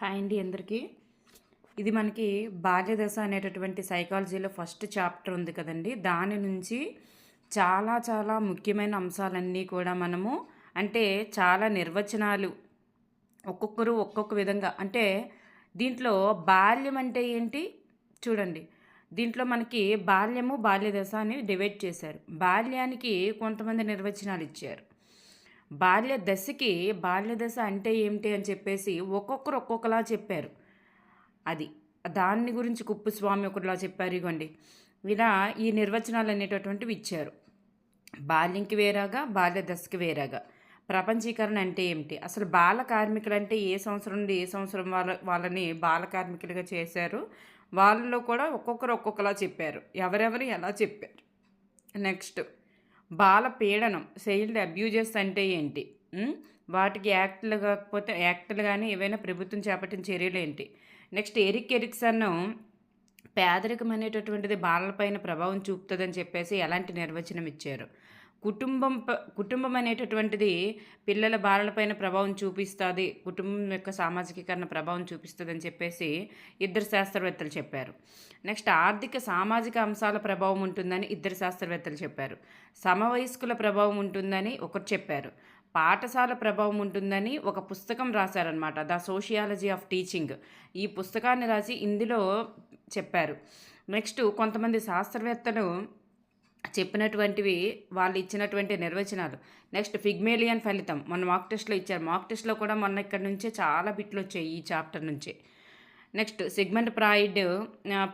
Hi అండి అందరికీ. ఇది మనకి బాల్యదశ అనేటటువంటి సైకాలజీలో ఫస్ట్ చాప్టర్ ఉంది కదండి. దాని నుంచి చాలా చాలా ముఖ్యమైన అంశాలన్నీ కూడా మనము చాలా నిర్వచనాలు ఒక్కొక్కరు ఒక్కొక్క విధంగా దీంట్లో బాల్యం అంటే ఏంటి చూడండి. దీంట్లో మనకి బాల్యము బాల్యదశ అని డివైడ్ చేశారు. బాల్యానికి కొంతమంది నిర్వచనాలు ఇచ్చారు. బాల్యదశ అంటే ఏమిటి అని చెప్పేసి ఒక్కొక్కరు ఒక్కొక్కలా చెప్పారు. అది దాన్ని గురించి కుప్పుస్వామి ఒకటిలా చెప్పారు. ఇగోండి ఇలా ఈ నిర్వచనాలు అనేటటువంటివి ఇచ్చారు. బాల్యంకి వేరేగా, బాల్యదశకి వేరేగా. ప్రపంచీకరణ అంటే ఏమిటి, అసలు బాల కార్మికులు అంటే ఏ సంవత్సరం నుండి ఏ సంవత్సరం వాళ్ళని బాల కార్మికులుగా చేశారు, వాళ్ళలో కూడా ఒక్కొక్కరు ఒక్కొక్కలా చెప్పారు. ఎవరెవరు ఎలా చెప్పారు. నెక్స్ట్ బాల పీడనం, చైల్డ్ అబ్యూజెస్ అంటే ఏంటి, వాటికి యాక్టులు కానీ ఏవైనా ప్రభుత్వం చేపట్టిన చర్యలు ఏంటి. నెక్స్ట్ ఎరిక్సన్ పేదరికం అనేటటువంటిది బాలలపైన ప్రభావం చూపుతుందని చెప్పేసి ఎలాంటి నిర్వచనం ఇచ్చారు. కుటుంబం అనేటటువంటిది పిల్లల బాలలపైన ప్రభావం చూపిస్తుంది, కుటుంబం యొక్క సామాజికీకరణ ప్రభావం చూపిస్తుంది అని చెప్పేసి ఇద్దరు శాస్త్రవేత్తలు చెప్పారు. నెక్స్ట్ ఆర్థిక సామాజిక అంశాల ప్రభావం ఉంటుందని ఇద్దరు శాస్త్రవేత్తలు చెప్పారు. సమవయస్కుల ప్రభావం ఉంటుందని ఒకరు చెప్పారు. పాఠశాల ప్రభావం ఉంటుందని ఒక పుస్తకం రాశారనమాట, ద సోషియాలజీ ఆఫ్ టీచింగ్. ఈ పుస్తకాన్ని రాసి ఇందులో చెప్పారు. నెక్స్ట్ కొంతమంది శాస్త్రవేత్తలు చెప్పినటువంటివి, వాళ్ళు ఇచ్చినటువంటి నిర్వచనాలు. నెక్స్ట్ ఫిగ్మేలియన్ ఫలితం మొన్న మాక్ టెస్ట్లో ఇచ్చారు. మాక్ టెస్ట్లో కూడా మొన్న ఇక్కడ నుంచే చాలా బిట్లు వచ్చాయి ఈ చాప్టర్ నుంచి. నెక్స్ట్ సిగ్మండ్ ఫ్రాయిడ్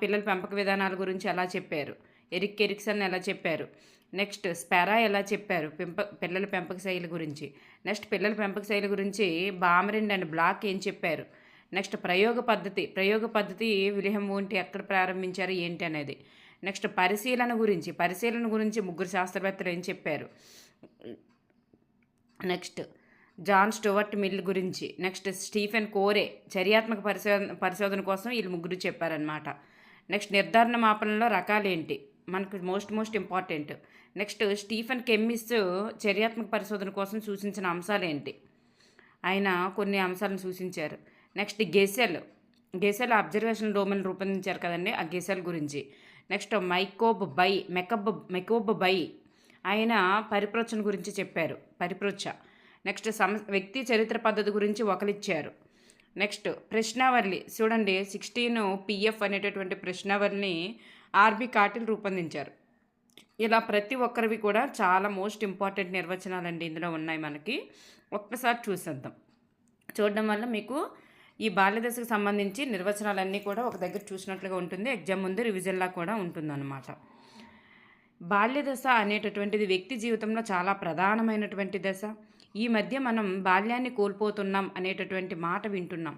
పిల్లల పెంపక విధానాల గురించి ఎలా చెప్పారు, ఎరిక్సన్ ఎలా చెప్పారు. నెక్స్ట్ స్పెరా ఎలా చెప్పారు పిల్లల పెంపక శైలి గురించి. నెక్స్ట్ పిల్లల పెంపక శైలి గురించి బామరిండ్ అండ్ బ్లాక్ ఏం చెప్పారు. నెక్స్ట్ ప్రయోగ పద్ధతి విలియం వూంట్ ఎక్కడ ప్రారంభించారు ఏంటి అనేది. నెక్స్ట్ పరిశీలన గురించి ముగ్గురు శాస్త్రవేత్తలు ఏం చెప్పారు. నెక్స్ట్ జాన్ స్టూవర్ట్ మిల్ గురించి. నెక్స్ట్ స్టీఫెన్ కోరే చర్యాత్మక పరిశోధన కోసం వీళ్ళు ముగ్గురు చెప్పారనమాట. నెక్స్ట్ నిర్ధారణ మాపనంలో రకాలేంటి మనకు మోస్ట్ ఇంపార్టెంట్. నెక్స్ట్ స్టీఫెన్ కెమ్మిస్ చర్యాత్మక పరిశోధన కోసం సూచించిన అంశాలు ఏంటి, ఆయన కొన్ని అంశాలను సూచించారు. నెక్స్ట్ గెసెల్ అబ్జర్వేషన్ డొమైన్ రూపొందించారు కదండి, ఆ గెసెల్ గురించి. నెక్స్ట్ మెకోబ్ బై ఆయన పరిప్రోచన గురించి చెప్పారు, పరిప్రోచ. నెక్స్ట్ వ్యక్తి చరిత్ర పద్ధతి గురించి ఒకరిచ్చారు. నెక్స్ట్ ప్రశ్నావళి చూడండి, 16 PF అనేటటువంటి ప్రశ్నావళిని ఆర్బి కాటిల్ రూపొందించారు. ఇలా ప్రతి ఒక్కరివి కూడా చాలా మోస్ట్ ఇంపార్టెంట్ నిర్వచనాలండి ఇందులో ఉన్నాయి. మనకి ఒక్కసారి చూడడం వల్ల మీకు ఈ బాల్యదశకు సంబంధించి నిర్వచనాలన్నీ కూడా ఒక దగ్గర చూసినట్లుగా ఉంటుంది. ఎగ్జామ్ ముందు రివిజన్లా కూడా ఉంటుందన్నమాట. బాల్యదశ అనేటటువంటిది వ్యక్తి జీవితంలో చాలా ప్రధానమైనటువంటి దశ. ఈ మధ్య మనం బాల్యాన్ని కోల్పోతున్నాం అనేటటువంటి మాట వింటున్నాం.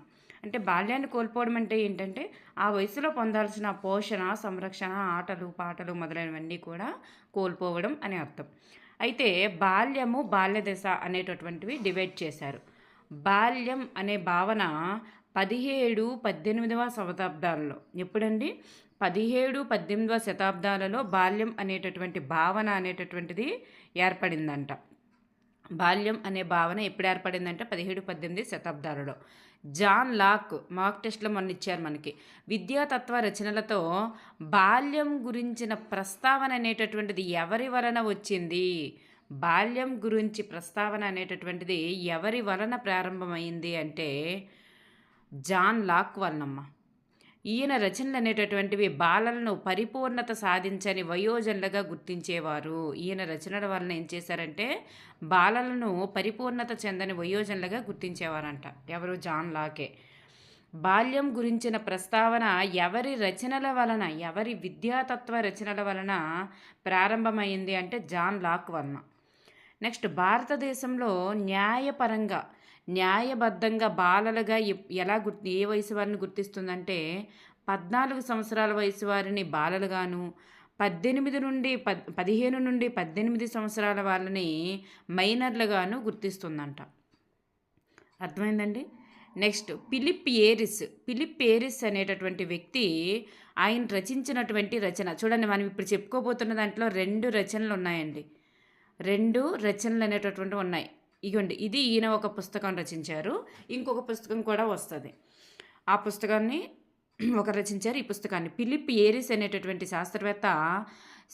బాల్యాన్ని కోల్పోవడం అంటే ఏంటంటే ఆ వయసులో పొందాల్సిన పోషణ, సంరక్షణ, ఆటలు పాటలు మొదలైనవన్నీ కూడా కోల్పోవడం అని అర్థం. అయితే బాల్యము బాల్యదశ అనేటటువంటివి డివైడ్ చేశారు. బాల్యం అనే భావన 17-18వ శతాబ్దాలలో, ఎప్పుడండి 17-18వ శతాబ్దాలలో బాల్యం అనేటటువంటి భావన అనేటటువంటిది ఏర్పడిందంట. బాల్యం అనే భావన ఎప్పుడు ఏర్పడిందంటే 17-18 శతాబ్దాలలో. జాన్ లాక్ మాక్ టెస్ట్లో మొన్న ఇచ్చారు మనకి. విద్యాతత్వ రచనలతో బాల్యం గురించిన ప్రస్తావన అనేటటువంటిది ఎవరి వలన వచ్చింది, బాల్యం గురించి ప్రస్తావన అనేటటువంటిది ఎవరి వలన ప్రారంభమైంది అంటే జాన్ లాక్ వలనమ్మ. ఈయన రచనలు అనేటటువంటివి బాలలను పరిపూర్ణత సాధించని వయోజనులుగా గుర్తించేవారు. ఈయన రచనల వలన ఏం చేశారంటే బాలలను పరిపూర్ణత చెందని వయోజనులుగా గుర్తించేవారంట. ఎవరు? జాన్ లాకే. బాల్యం గురించిన ప్రస్తావన ఎవరి రచనల వలన, ఎవరి విద్యాతత్వ రచనల వలన ప్రారంభమైంది అంటే జాన్ లాక్ వలన. నెక్స్ట్ భారతదేశంలో న్యాయబద్ధంగా బాలలుగా ఏ వయసు వారిని గుర్తిస్తుందంటే 14 సంవత్సరాల వయసు వారిని బాలలుగాను, 15 నుండి 18 సంవత్సరాల వాళ్ళని మైనర్లుగాను గుర్తిస్తుందంట. అర్థమైందండి. నెక్స్ట్ ఫిలిప్ ఏరిస్ అనేటటువంటి వ్యక్తి ఆయన రచించినటువంటి రచన చూడండి. మనం ఇప్పుడు చెప్పుకోబోతున్న దాంట్లో 2 రచనలు ఉన్నాయండి. 2 రచనలు అనేటటువంటివి ఉన్నాయి. ఇగోండి, ఇది ఈయన ఒక పుస్తకం రచించారు, ఇంకొక పుస్తకం కూడా వస్తుంది. ఆ పుస్తకాన్ని ఒకరు రచించారు. ఈ పుస్తకాన్ని ఫిలిప్ ఏరిస్ అనేటటువంటి శాస్త్రవేత్త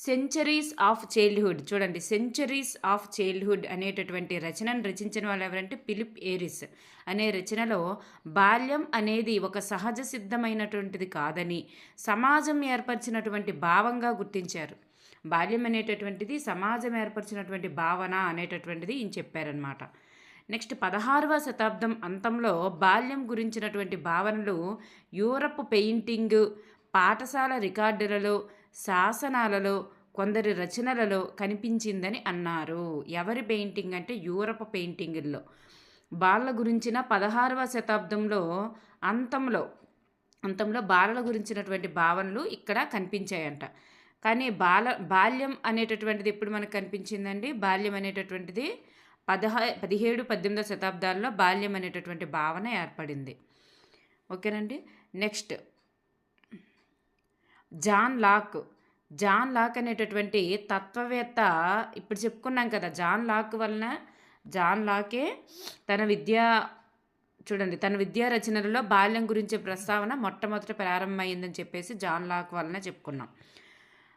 సెంచరీస్ ఆఫ్ చైల్డ్‌హుడ్ చూడండి. సెంచరీస్ ఆఫ్ చైల్డ్‌హుడ్ అనేటటువంటి రచనను రచించిన వాళ్ళు ఎవరంటే ఫిలిప్ ఏరిస్ అనే రచనలో బాల్యం అనేది ఒక సహజ సిద్ధమైనటువంటిది కాదని సమాజం ఏర్పరిచినటువంటి భావంగా గుర్తించారు. బాల్యం అనేటటువంటిది సమాజం ఏర్పరిచినటువంటి భావన అనేటటువంటిది ఈయన చెప్పారనమాట. నెక్స్ట్ 16వ శతాబ్దం అంతంలో బాల్యం గురించినటువంటి భావనలు యూరప్ పెయింటింగ్, పాఠశాల రికార్డులలో, శాసనాలలో, కొందరి రచనలలో కనిపించిందని అన్నారు. ఎవరి పెయింటింగ్ అంటే యూరప్ పెయింటింగుల్లో బాలల గురించిన 16వ శతాబ్దంలో అంతంలో అంతంలో బాలల గురించినటువంటి భావనలు ఇక్కడ కనిపించాయంట. కానీ బాల్యం అనేటటువంటిది ఎప్పుడు మనకు కనిపించిందండి? బాల్యం అనేటటువంటిది 17, 18వ శతాబ్దాల్లో బాల్యం అనేటటువంటి భావన ఏర్పడింది. ఓకేనండి. Next John Locke. John Locke అనేటటువంటి తత్వవేత్త ఇప్పుడు చెప్పుకున్నాం కదా. జాన్ లాకే తన విద్యా రచనలలో బాల్యం గురించే ప్రస్తావన మొట్టమొదట ప్రారంభమైందని చెప్పేసి జాన్ లాక్ వలన చెప్పుకున్నాం.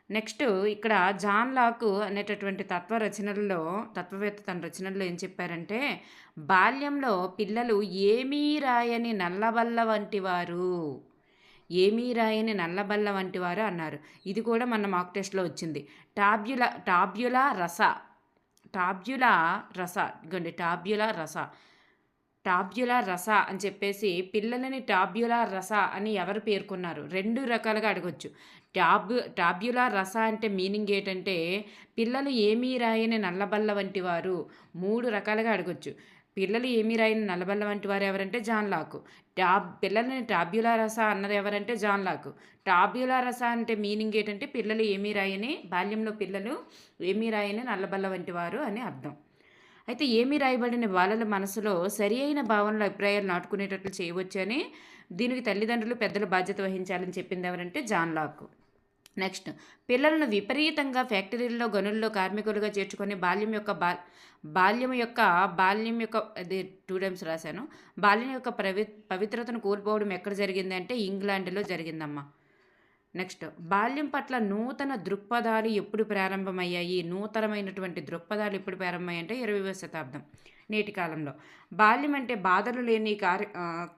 నెక్స్ట్ ఇక్కడ జాన్ లాక్ అనేటటువంటి తత్వవేత్త తన రచనల్లో ఏం చెప్పారంటే, బాల్యంలో పిల్లలు ఏమీ రాయని నల్లబల్ల వంటి వారు అన్నారు. ఇది కూడా మన మాక్ టెస్ట్లో వచ్చింది. టాబ్యులా రస అని చెప్పేసి పిల్లలని టాబ్యులా రస అని ఎవరు పేర్కొన్నారు? 2 రకాలుగా అడగొచ్చు. టాబ్యులా రస అంటే మీనింగ్ ఏంటంటే పిల్లలు ఏమీ రాయని నల్లబల్ల వంటి వారు. 3 రకాలుగా అడగొచ్చు. పిల్లలు ఏమీ రాయని నల్లబల్ల వంటి వారు ఎవరంటే జాన్ లాక్. పిల్లలని టాబ్యులా రస అన్నది ఎవరంటే జాన్ లాక్. టాబ్యులా రస అంటే మీనింగ్ ఏంటంటే బాల్యంలో పిల్లలు ఏమీ రాయని నల్లబల్ల వంటి వారు అని అర్థం. అయితే ఏమీ రాయబడిన బాలల మనసులో సరి అయిన భావనలు, అభిప్రాయాలు నాటుకునేటట్లు చేయవచ్చని, దీనికి తల్లిదండ్రులు, పెద్దలు బాధ్యత వహించాలని చెప్పింది ఎవరంటే జాన్ లాక్. నెక్స్ట్ పిల్లలను విపరీతంగా ఫ్యాక్టరీల్లో, గనుల్లో కార్మికులుగా చేర్చుకొని బాల్యం యొక్క అది 2 టైమ్స్ రాశాను. బాల్యం యొక్క పవిత్రతను కోల్పోవడం ఎక్కడ జరిగింది అంటే ఇంగ్లాండ్లో జరిగిందమ్మా. నెక్స్ట్ బాల్యం పట్ల నూతన దృక్పథాలు ఎప్పుడు ప్రారంభమయ్యాయి? నూతనమైనటువంటి దృక్పథాలు ఎప్పుడు ప్రారంభమయ్యాయి అంటే 20వ శతాబ్దం నేటి కాలంలో. బాల్యం అంటే బాధలు లేని,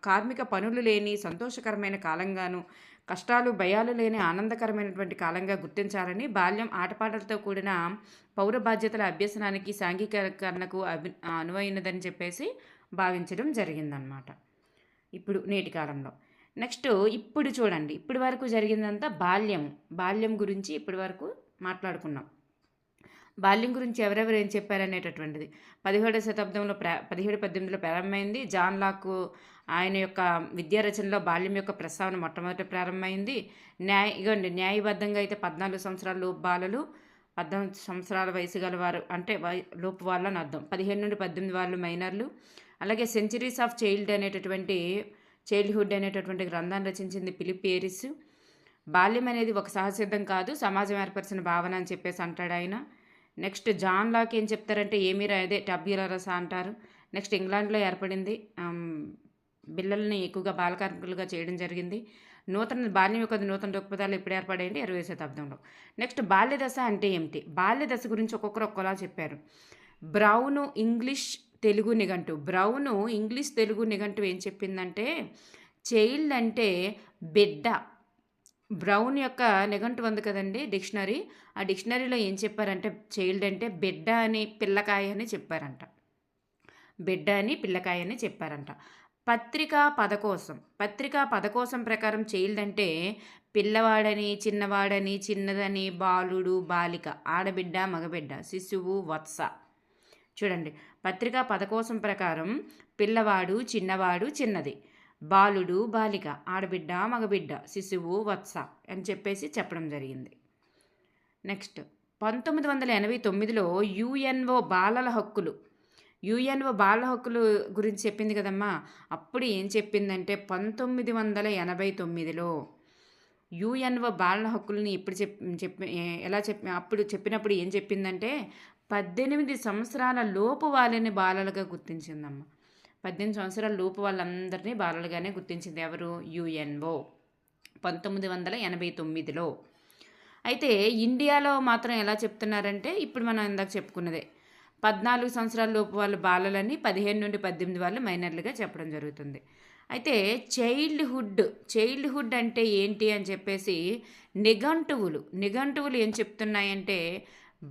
కార్మిక పనులు లేని సంతోషకరమైన కాలంగాను, కష్టాలు భయాలు లేని ఆనందకరమైనటువంటి కాలంగా గుర్తించాలని, బాల్యం ఆటపాటలతో కూడిన పౌర బాధ్యతల అభ్యసనానికి, సాంఘికీకరణకు అనువైనదని చెప్పేసి భావించడం జరిగిందనమాట ఇప్పుడు నేటి కాలంలో. నెక్స్ట్ ఇప్పుడు చూడండి, ఇప్పటి వరకు జరిగిందంతా బాల్యం గురించి ఇప్పటి వరకు మాట్లాడుకున్నాం. బాల్యం గురించి ఎవరెవరు ఏం చెప్పారనేటటువంటిది 17వ శతాబ్దంలో 17-18లో ప్రారంభమైంది. జాన్ లాక్ ఆయన యొక్క విద్యా రచనలో బాల్యం యొక్క ప్రస్తావన మొట్టమొదట ప్రారంభమైంది. న్యాయబద్ధంగా అయితే 14 సంవత్సరాల లోపు బాలలు, 18 సంవత్సరాల వయసు గల వారు అంటే లోపు వాళ్ళని అర్థం. 15 నుండి 18 వాళ్ళు మైనర్లు. అలాగే సెంచరీస్ ఆఫ్ చైల్డ్హుడ్ అనేటటువంటి గ్రంథాన్ని రచించింది ఫిలిప్ ఏరిస్. బాల్యం అనేది ఒక సహసిద్ధం కాదు, సమాజం ఏర్పరిచిన భావన అని చెప్పేసి అంటాడు ఆయన. నెక్స్ట్ జాన్ లాక్ ఏం చెప్తారంటే అదే టాబ్యులా రస అంటారు. నెక్స్ట్ ఇంగ్లాండ్లో ఏర్పడింది. పిల్లల్ని ఎక్కువగా బాలకార్మికులుగా చేయడం జరిగింది. బాల్యం యొక్క నూతన దృక్పథాలు ఎప్పుడు ఏర్పడాయంటే 20వ శతాబ్దంలో. నెక్స్ట్ బాల్యదశ అంటే ఏమిటి? బాల్యదశ గురించి ఒక్కొక్కరు ఒక్కోలా చెప్పారు. బ్రౌను ఇంగ్లీష్ తెలుగు నిఘంటు ఏం చెప్పిందంటే, చైల్డ్ అంటే బిడ్డ. బ్రౌన్ యొక్క నిఘంటు ఉంది కదండి డిక్షనరీ, ఆ డిక్షనరీలో ఏం చెప్పారంటే చైల్డ్ అంటే బిడ్డ అని, పిల్లకాయ అని చెప్పారంట. పత్రికా పదకోశం ప్రకారం చైల్డ్ అంటే పిల్లవాడని, చిన్నవాడని, చిన్నదని, బాలుడు, బాలిక, ఆడబిడ్డ, మగబిడ్డ, శిశువు, వత్స. చూడండి, పత్రికా పదకోశం ప్రకారం పిల్లవాడు, చిన్నవాడు, చిన్నది, బాలుడు, బాలిక, ఆడబిడ్డ, మగబిడ్డ, శిశువు, వత్స అని చెప్పేసి చెప్పడం జరిగింది. నెక్స్ట్ 1989లో యుఎన్ఓ బాలల హక్కులు గురించి చెప్పింది కదమ్మా. అప్పుడు ఏం చెప్పిందంటే 1989లో యుఎన్ఓ బాలల హక్కులని అప్పుడు చెప్పినప్పుడు ఏం చెప్పిందంటే 18 సంవత్సరాల లోపు వాళ్ళని బాలలుగా గుర్తించిందమ్మ. 18 సంవత్సరాల లోపు వాళ్ళందరినీ బాలలుగానే గుర్తించింది. ఎవరు? యుఎన్ఓ 1989లో. అయితే ఇండియాలో మాత్రం ఎలా చెప్తున్నారంటే ఇప్పుడు మనం ఇందాక చెప్పుకున్నదే 14 సంవత్సరాల లోపు వాళ్ళు బాలలని, 15 నుండి 18 వాళ్ళు మైనర్లుగా చెప్పడం జరుగుతుంది. అయితే చైల్డ్హుడ్ అంటే ఏంటి అని చెప్పేసి నిఘంటువులు ఏం చెప్తున్నాయంటే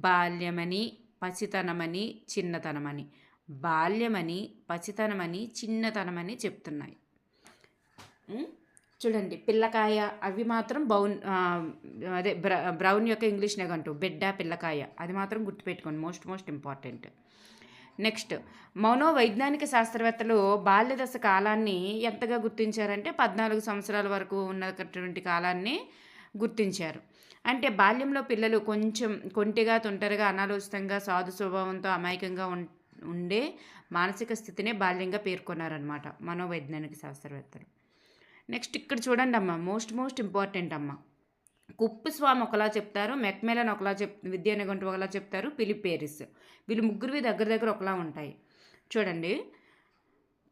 బాల్యమని, పసితనమని, చిన్నతనమని, బాల్యమని, పసితనమని, చిన్నతనమని చెప్తున్నాయి. చూడండి పిల్లకాయ అవి మాత్రం అదే బ్రౌన్ యొక్క ఇంగ్లీష్ నిఘంటు బిడ్డ పిల్లకాయ అది మాత్రం గుర్తుపెట్టుకోండి, మోస్ట్ ఇంపార్టెంట్. నెక్స్ట్ వైజ్ఞానిక శాస్త్రవేత్తలు బాల్యదశ కాలాన్ని ఎంతగా గుర్తించారంటే 14 సంవత్సరాల వరకు ఉన్నటువంటి కాలాన్ని గుర్తించారు. అంటే బాల్యంలో పిల్లలు కొంచెం కొంటిగా, తుంటరిగా, అనాలోచితంగా, సాధు స్వభావంతో అమాయకంగా ఉండే మానసిక స్థితినే బాల్యంగా పేర్కొన్నారనమాట మనోవైజ్ఞానిక శాస్త్రవేత్తలు. నెక్స్ట్ ఇక్కడ చూడండి అమ్మ, మోస్ట్ ఇంపార్టెంట్ అమ్మ. కుప్పుస్వామి ఒకలా చెప్తారు, మెక్మెలన్ ఒకలా విద్యా నిఘంటువు ఒకలా చెప్తారు, ఫిలిప్ పేరిస్ వీళ్ళు ముగ్గురువి దగ్గర ఒకలా ఉంటాయి. చూడండి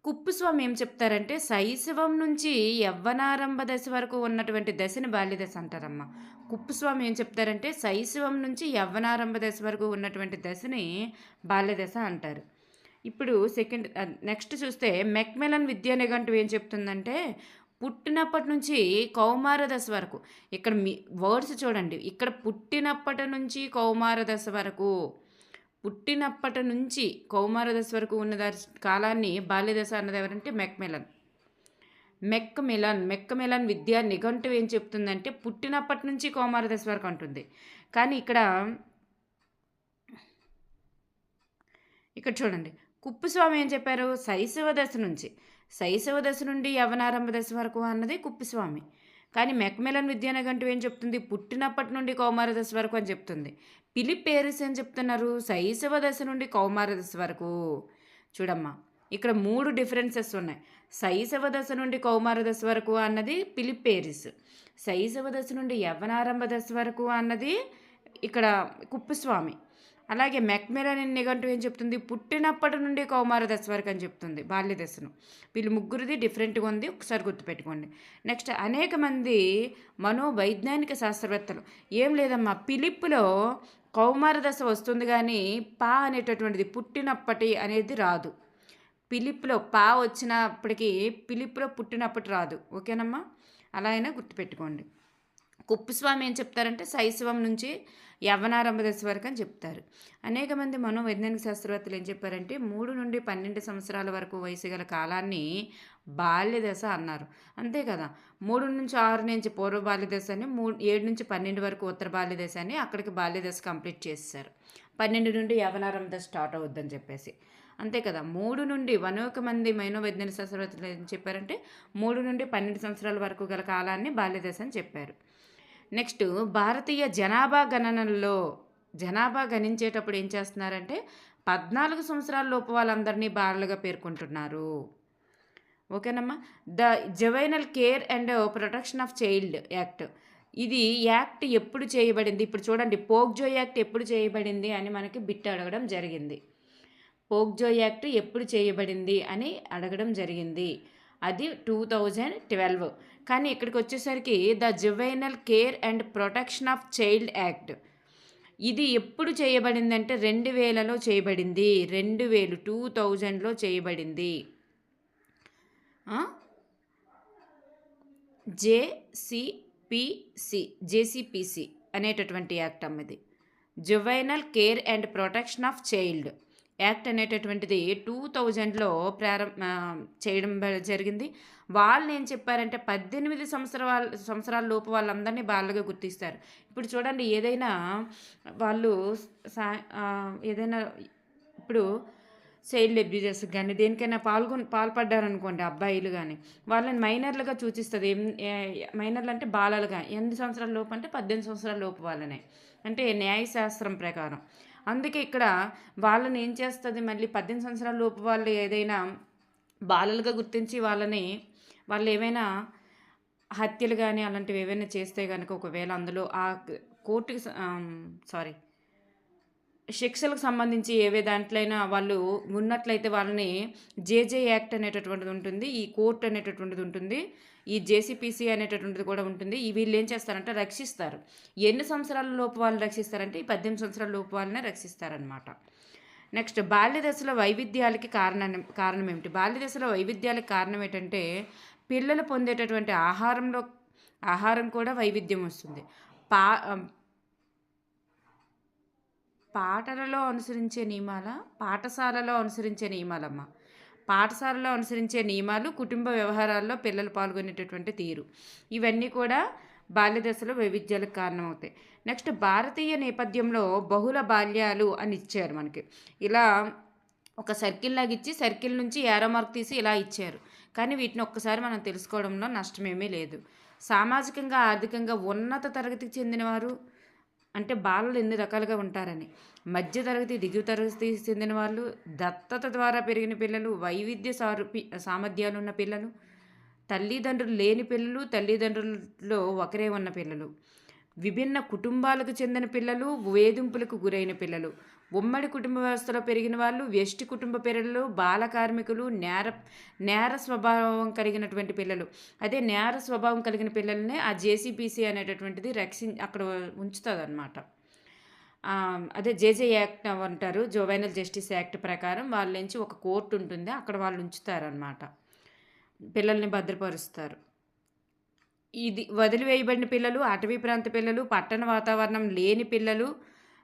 కుప్పుస్వామి ఏం చెప్తారంటే శైశవం నుంచి యవ్వనారంభ దశ వరకు ఉన్నటువంటి దశని బాల్యదశ అంటారమ్మ. కుప్పుస్వామి ఏం చెప్తారంటే శైశవం నుంచి యవ్వనారంభ దశ వరకు ఉన్నటువంటి దశని బాల్యదశ అంటారు. ఇప్పుడు నెక్స్ట్ చూస్తే మెక్మెలన్ విద్యా నిఘంటువు ఏం చెప్తుందంటే పుట్టినప్పటి నుంచి కౌమార దశ వరకు, ఇక్కడ వర్డ్స్ చూడండి, ఇక్కడ పుట్టినప్పటి నుంచి కౌమార దశ వరకు, పుట్టినప్పటి నుంచి కౌమార దశ వరకు ఉన్న కాలాన్ని బాల్యదశ అన్నది ఎవరంటే మెక్మెలన్ విద్యా నిఘంటువు ఏం చెప్తుందంటే పుట్టినప్పటి నుంచి కౌమార దశ వరకు అంటుంది. కానీ ఇక్కడ చూడండి కుప్పుస్వామి ఏం చెప్పారు? శైశవ దశ నుండి యవనారంభ దశ వరకు అన్నది కుప్పుస్వామి. కానీ మెక్మెలన్ విద్యా నిఘంటువు ఏం చెప్తుంది? పుట్టినప్పటి నుండి కౌమార దశ వరకు అని చెప్తుంది. ఫిలిప్ పేరిస్ ఏం చెప్తున్నారు? శైశవ దశ నుండి కౌమార దశ వరకు. చూడమ్మా ఇక్కడ 3 డిఫరెన్సెస్ ఉన్నాయి. శైశవ దశ నుండి కౌమార దశ వరకు అన్నది ఫిలిప్ పేరిస్, శైశవ దశ నుండి యవ్వనారంభ దశ వరకు అన్నది ఇక్కడ కుప్పుస్వామి. అలాగే మెక్మెలన్ నిఘంటువు ఏం చెప్తుంది? పుట్టినప్పటి నుండి కౌమార దశ వరకు అని చెప్తుంది బాల్యదశను. వీళ్ళు ముగ్గురిది డిఫరెంట్గా ఉంది, ఒకసారి గుర్తుపెట్టుకోండి. నెక్స్ట్ అనేక మంది మనోవైజ్ఞానిక శాస్త్రవేత్తలు ఏం లేదమ్మా, ఫిలిప్లో కౌమార దశ వస్తుంది కానీ పా అనేటటువంటిది పుట్టినప్పటి అనేది రాదు. ఫిలిప్లో పా వచ్చినప్పటికీ ఫిలిప్లో పుట్టినప్పటి రాదు. ఓకేనమ్మా, అలా అయినా గుర్తుపెట్టుకోండి. కుప్పుస్వామి ఏం చెప్తారంటే శైశవం నుంచి యవ్వనారంభ దశ వరకు అని చెప్తారు. అనేక మంది మనోవైజ్ఞానిక శాస్త్రవేత్తలు ఏం చెప్పారంటే 3 నుండి 12 సంవత్సరాల వరకు వయసు గల కాలాన్ని బాల్యదశ అన్నారు. అంతే కదా, 3 నుంచి 6 నుంచి పూర్వ బాల్యదశ అని, 7 నుంచి 12 వరకు ఉత్తర బాల్యదశ అని అక్కడికి బాల్యదశ కంప్లీట్ చేశారు. 12 నుండి యవ్వనారంభ దశ స్టార్ట్ అవుద్దని చెప్పేసి. అంతే కదా, 3 నుండి అనేక మంది మనోవైజ్ఞానిక శాస్త్రవేత్తలు ఏం చెప్పారంటే 3 నుండి 12 సంవత్సరాల వరకు గల కాలాన్ని బాల్యదశ అని చెప్పారు. నెక్స్ట్ భారతీయ జనాభా గణించేటప్పుడు ఏం చేస్తున్నారంటే 14 సంవత్సరాల లోపు వాళ్ళందరినీ బాలలుగా పేర్కొంటున్నారు. ఓకేనమ్మా. The juvenile care and protection of child act, ఇది యాక్ట్ ఎప్పుడు చేయబడింది? ఇప్పుడు చూడండి, పోక్జో యాక్ట్ ఎప్పుడు చేయబడింది అని మనకి బిట్ అడగడం జరిగింది. పోక్జో యాక్ట్ ఎప్పుడు చేయబడింది అని అడగడం జరిగింది. అది 2012. కానీ ఇక్కడికి వచ్చేసరికి the juvenile care and protection of child act, ఇది ఎప్పుడు చేయబడింది అంటే 2000లో చేయబడింది. 2000లో చేయబడింది. జేసీపీసీ అనేటటువంటి యాక్ట్ అమ్మది. Juvenile care and protection of child act అనేటటువంటిది 2000లో చేయడం జరిగింది. వాళ్ళు ఏం చెప్పారంటే 18 సంవత్సరాల లోపు వాళ్ళందరినీ బాలలుగా గుర్తిస్తారు. ఇప్పుడు చూడండి, ఏదైనా వాళ్ళు ఏదైనా ఇప్పుడు చైల్డ్ అబ్యూజెస్ కానీ దేనికైనా పాల్పడ్డారనుకోండి అబ్బాయిలు కానీ, వాళ్ళని మైనర్లుగా సూచిస్తుంది. మైనర్లు అంటే బాలలుగా. ఎన్ని సంవత్సరాల లోపు అంటే 18 సంవత్సరాల లోపు వాళ్ళనే, అంటే న్యాయశాస్త్రం ప్రకారం. అందుకే ఇక్కడ వాళ్ళని ఏం చేస్తుంది, మళ్ళీ 18 సంవత్సరాల లోపు వాళ్ళు ఏదైనా బాలలుగా గుర్తించి వాళ్ళు ఏమైనా హత్యలు కానీ అలాంటివి ఏవైనా చేస్తే కనుక, ఒకవేళ అందులో ఆ కోర్టుకి శిక్షలకు సంబంధించి ఏవే దాంట్లైనా వాళ్ళు ఉన్నట్లయితే వాళ్ళని జేజే యాక్ట్ అనేటటువంటిది ఉంటుంది. ఈ కోర్ట్ అనేటటువంటిది ఉంటుంది. ఈ జేసీపీసీ అనేటటువంటిది కూడా ఉంటుంది. ఈ వీళ్ళు ఏం చేస్తారంటే రక్షిస్తారు. ఎన్ని సంవత్సరాల లోపు వాళ్ళు రక్షిస్తారంటే ఈ 18 సంవత్సరాల లోపు వాళ్ళనే రక్షిస్తారనమాట. నెక్స్ట్ బాల్య దశలో వైవిధ్యాలకి కారణం ఏమిటి? బాల్య దశలో వైవిధ్యాలకు కారణం ఏంటంటే పిల్లలు పొందేటటువంటి ఆహారం కూడా వైవిధ్యం వస్తుంది. పా పాటలలో అనుసరించే నియమాల పాఠశాలలో అనుసరించే నియమాలమ్మ. పాఠశాలలో అనుసరించే నియమాలు, కుటుంబ వ్యవహారాల్లో పిల్లలు పాల్గొనేటటువంటి తీరు, ఇవన్నీ కూడా బాల్య దశలో వైవిధ్యాలకు కారణమవుతాయి. నెక్స్ట్ భారతీయ నేపథ్యంలో బహుళ బాల్యాలు అని ఇచ్చారు మనకి. ఇలా ఒక సర్కిల్ లాగా ఇచ్చి సర్కిల్ నుంచి ఏరో మార్క్ తీసి ఇలా ఇచ్చారు. కానీ వీటిని ఒక్కసారి మనం తెలుసుకోవడంలో నష్టమేమీ లేదు. సామాజికంగా ఆర్థికంగా ఉన్నత తరగతికి చెందినవారు అంటే బాలలు ఎన్ని రకాలుగా ఉంటారని. మధ్య తరగతి, దిగువ తరగతి చెందిన వాళ్ళు, దత్తత ద్వారా పెరిగిన పిల్లలు, వైవిధ్య సామర్థ్యాలు ఉన్న పిల్లలు, తల్లిదండ్రులు లేని పిల్లలు, తల్లిదండ్రులలో ఒకరే ఉన్న పిల్లలు, విభిన్న కుటుంబాలకు చెందిన పిల్లలు, వేధింపులకు గురైన పిల్లలు, ఉమ్మడి కుటుంబ వ్యవస్థలో పెరిగిన వాళ్ళు, వ్యష్టి కుటుంబ పిల్లలు, బాల కార్మికులు, నేర స్వభావం కలిగినటువంటి పిల్లలు. అదే నేర స్వభావం కలిగిన పిల్లల్నే ఆ జేసీపీసీ అనేటటువంటిది అక్కడ ఉంచుతుంది అనమాట. అదే జేజే యాక్ట్ అంటారు, జువెనైల్ జస్టిస్ యాక్ట్ ప్రకారం వాళ్ళ నుంచి ఒక కోర్టు ఉంటుంది, అక్కడ వాళ్ళు ఉంచుతారనమాట, పిల్లల్ని భద్రపరుస్తారు. ఇది వదిలివేయబడిన పిల్లలు, అటవీ ప్రాంత పిల్లలు, పట్టణ వాతావరణం లేని పిల్లలు,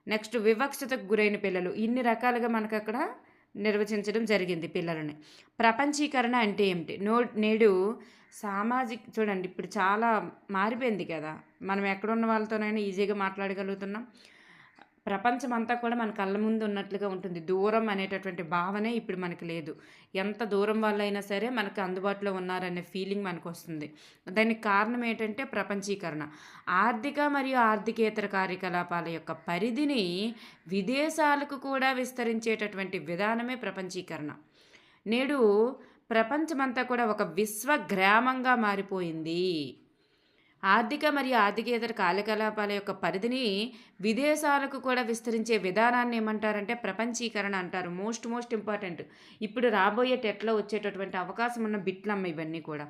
నెక్స్ట్ వివక్షతకు గురైన పిల్లలు, ఇన్ని రకాలుగా మనకు అక్కడ నిర్వచించడం జరిగింది పిల్లలని. ప్రపంచీకరణ అంటే ఏమిటి? నేడు చూడండి, ఇప్పుడు చాలా మారిపోయింది కదా, మనం ఎక్కడున్న వాళ్ళతోనైనా ఈజీగా మాట్లాడగలుగుతున్నాం. ప్రపంచం అంతా కూడా మన కళ్ళ ముందు ఉన్నట్లుగా ఉంటుంది. దూరం అనేటటువంటి భావనే ఇప్పుడు మనకు లేదు. ఎంత దూరం వాళ్ళైనా సరే మనకు అందుబాటులో ఉన్నారనే ఫీలింగ్ మనకు వస్తుంది. దానికి కారణం ఏంటంటే ప్రపంచీకరణ. ఆర్థిక మరియు ఆర్థికేతర కార్యకలాపాల యొక్క పరిధిని విదేశాలకు కూడా విస్తరించేటటువంటి విధానమే ప్రపంచీకరణ. నేడు ప్రపంచమంతా కూడా ఒక విశ్వగ్రామంగా మారిపోయింది. ఆర్థిక మరియు ఆర్థికేతర కార్యకలాపాల యొక్క పరిధిని విదేశాలకు కూడా విస్తరించే విధానాన్ని ఏమంటారంటే ప్రపంచీకరణ అంటారు. Most important. ఇప్పుడు రాబోయే టెట్లో వచ్చేటటువంటి అవకాశం ఉన్న బిట్లమ్మ ఇవన్నీ కూడా.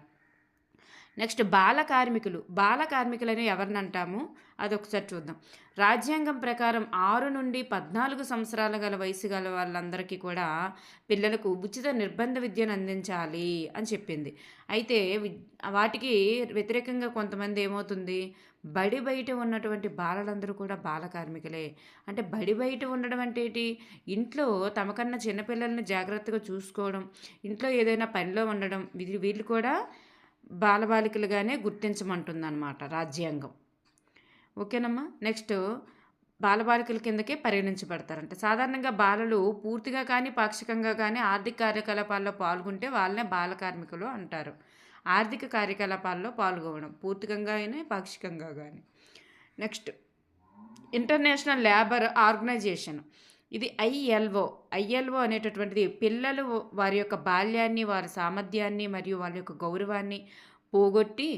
నెక్స్ట్ బాల కార్మికులని ఎవరిని అంటాము అదొకసారి చూద్దాం. రాజ్యాంగం ప్రకారం 6 నుండి 14 సంవత్సరాల గల వయసు గల వాళ్ళందరికీ కూడా పిల్లలకు ఉచిత నిర్బంధ విద్యను అందించాలి అని చెప్పింది. అయితే వాటికి వ్యతిరేకంగా కొంతమంది ఏమవుతుంది, బడి బయట ఉన్నటువంటి బాలలందరూ కూడా బాల కార్మికులే. అంటే బడి బయట ఉండడం అంటే ఏంటి? ఇంట్లో తమకన్నా చిన్నపిల్లల్ని జాగ్రత్తగా చూసుకోవడం, ఇంట్లో ఏదైనా పనిలో ఉండడం, వీళ్ళు కూడా బాలబాలికలుగానే గుర్తించమంటుందన్నమాట రాజ్యాంగం. ఓకేనమ్మా. నెక్స్ట్ బాలబాలికల కిందకే పరిగణించబడతారంట. సాధారణంగా బాలలు పూర్తిగా కానీ పాక్షికంగా కానీ ఆర్థిక కార్యకలాపాల్లో పాల్గొంటే వాళ్ళనే బాల కార్మికులు అంటారు. ఆర్థిక కార్యకలాపాల్లో పాల్గొనడం పూర్తికంగా అయినా పాక్షికంగా కానీ. నెక్స్ట్ ఇంటర్నేషనల్ లేబర్ ఆర్గనైజేషన్, ఇది ఐఎల్ఓ అనేటటువంటిది పిల్లలు వారి యొక్క బాల్యాన్ని, వారి సామర్థ్యాన్ని మరియు వారి యొక్క గౌరవాన్ని పోగొట్టి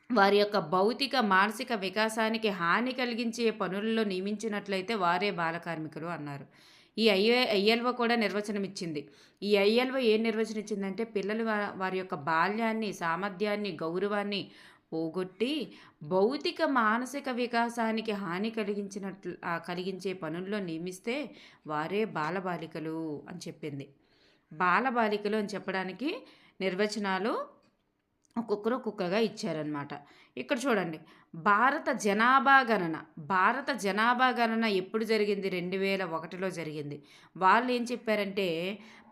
వారి యొక్క భౌతిక మానసిక వికాసానికి హాని కలిగించే పనుల్లో నియమించినట్లయితే వారే బాలకార్మికులు అన్నారు. ఈ ఐఎల్ఓ కూడా నిర్వచనం ఇచ్చింది. ఈ ఐఎల్ఓ ఏం నిర్వచనం ఇచ్చిందంటే పిల్లలు వారి యొక్క బాల్యాన్ని, సామర్థ్యాన్ని, గౌరవాన్ని పోగొట్టి భౌతిక మానసిక వికాసానికి హాని కలిగించే పనుల్లో నియమిస్తే వారే బాలబాలికలు అని చెప్పింది. బాలబాలికలు అని చెప్పడానికి నిర్వచనాలు ఒక్కొక్కగా ఇచ్చారనమాట. ఇక్కడ చూడండి, భారత జనాభా గణన ఎప్పుడు జరిగింది? 2001లో జరిగింది. వాళ్ళు ఏం చెప్పారంటే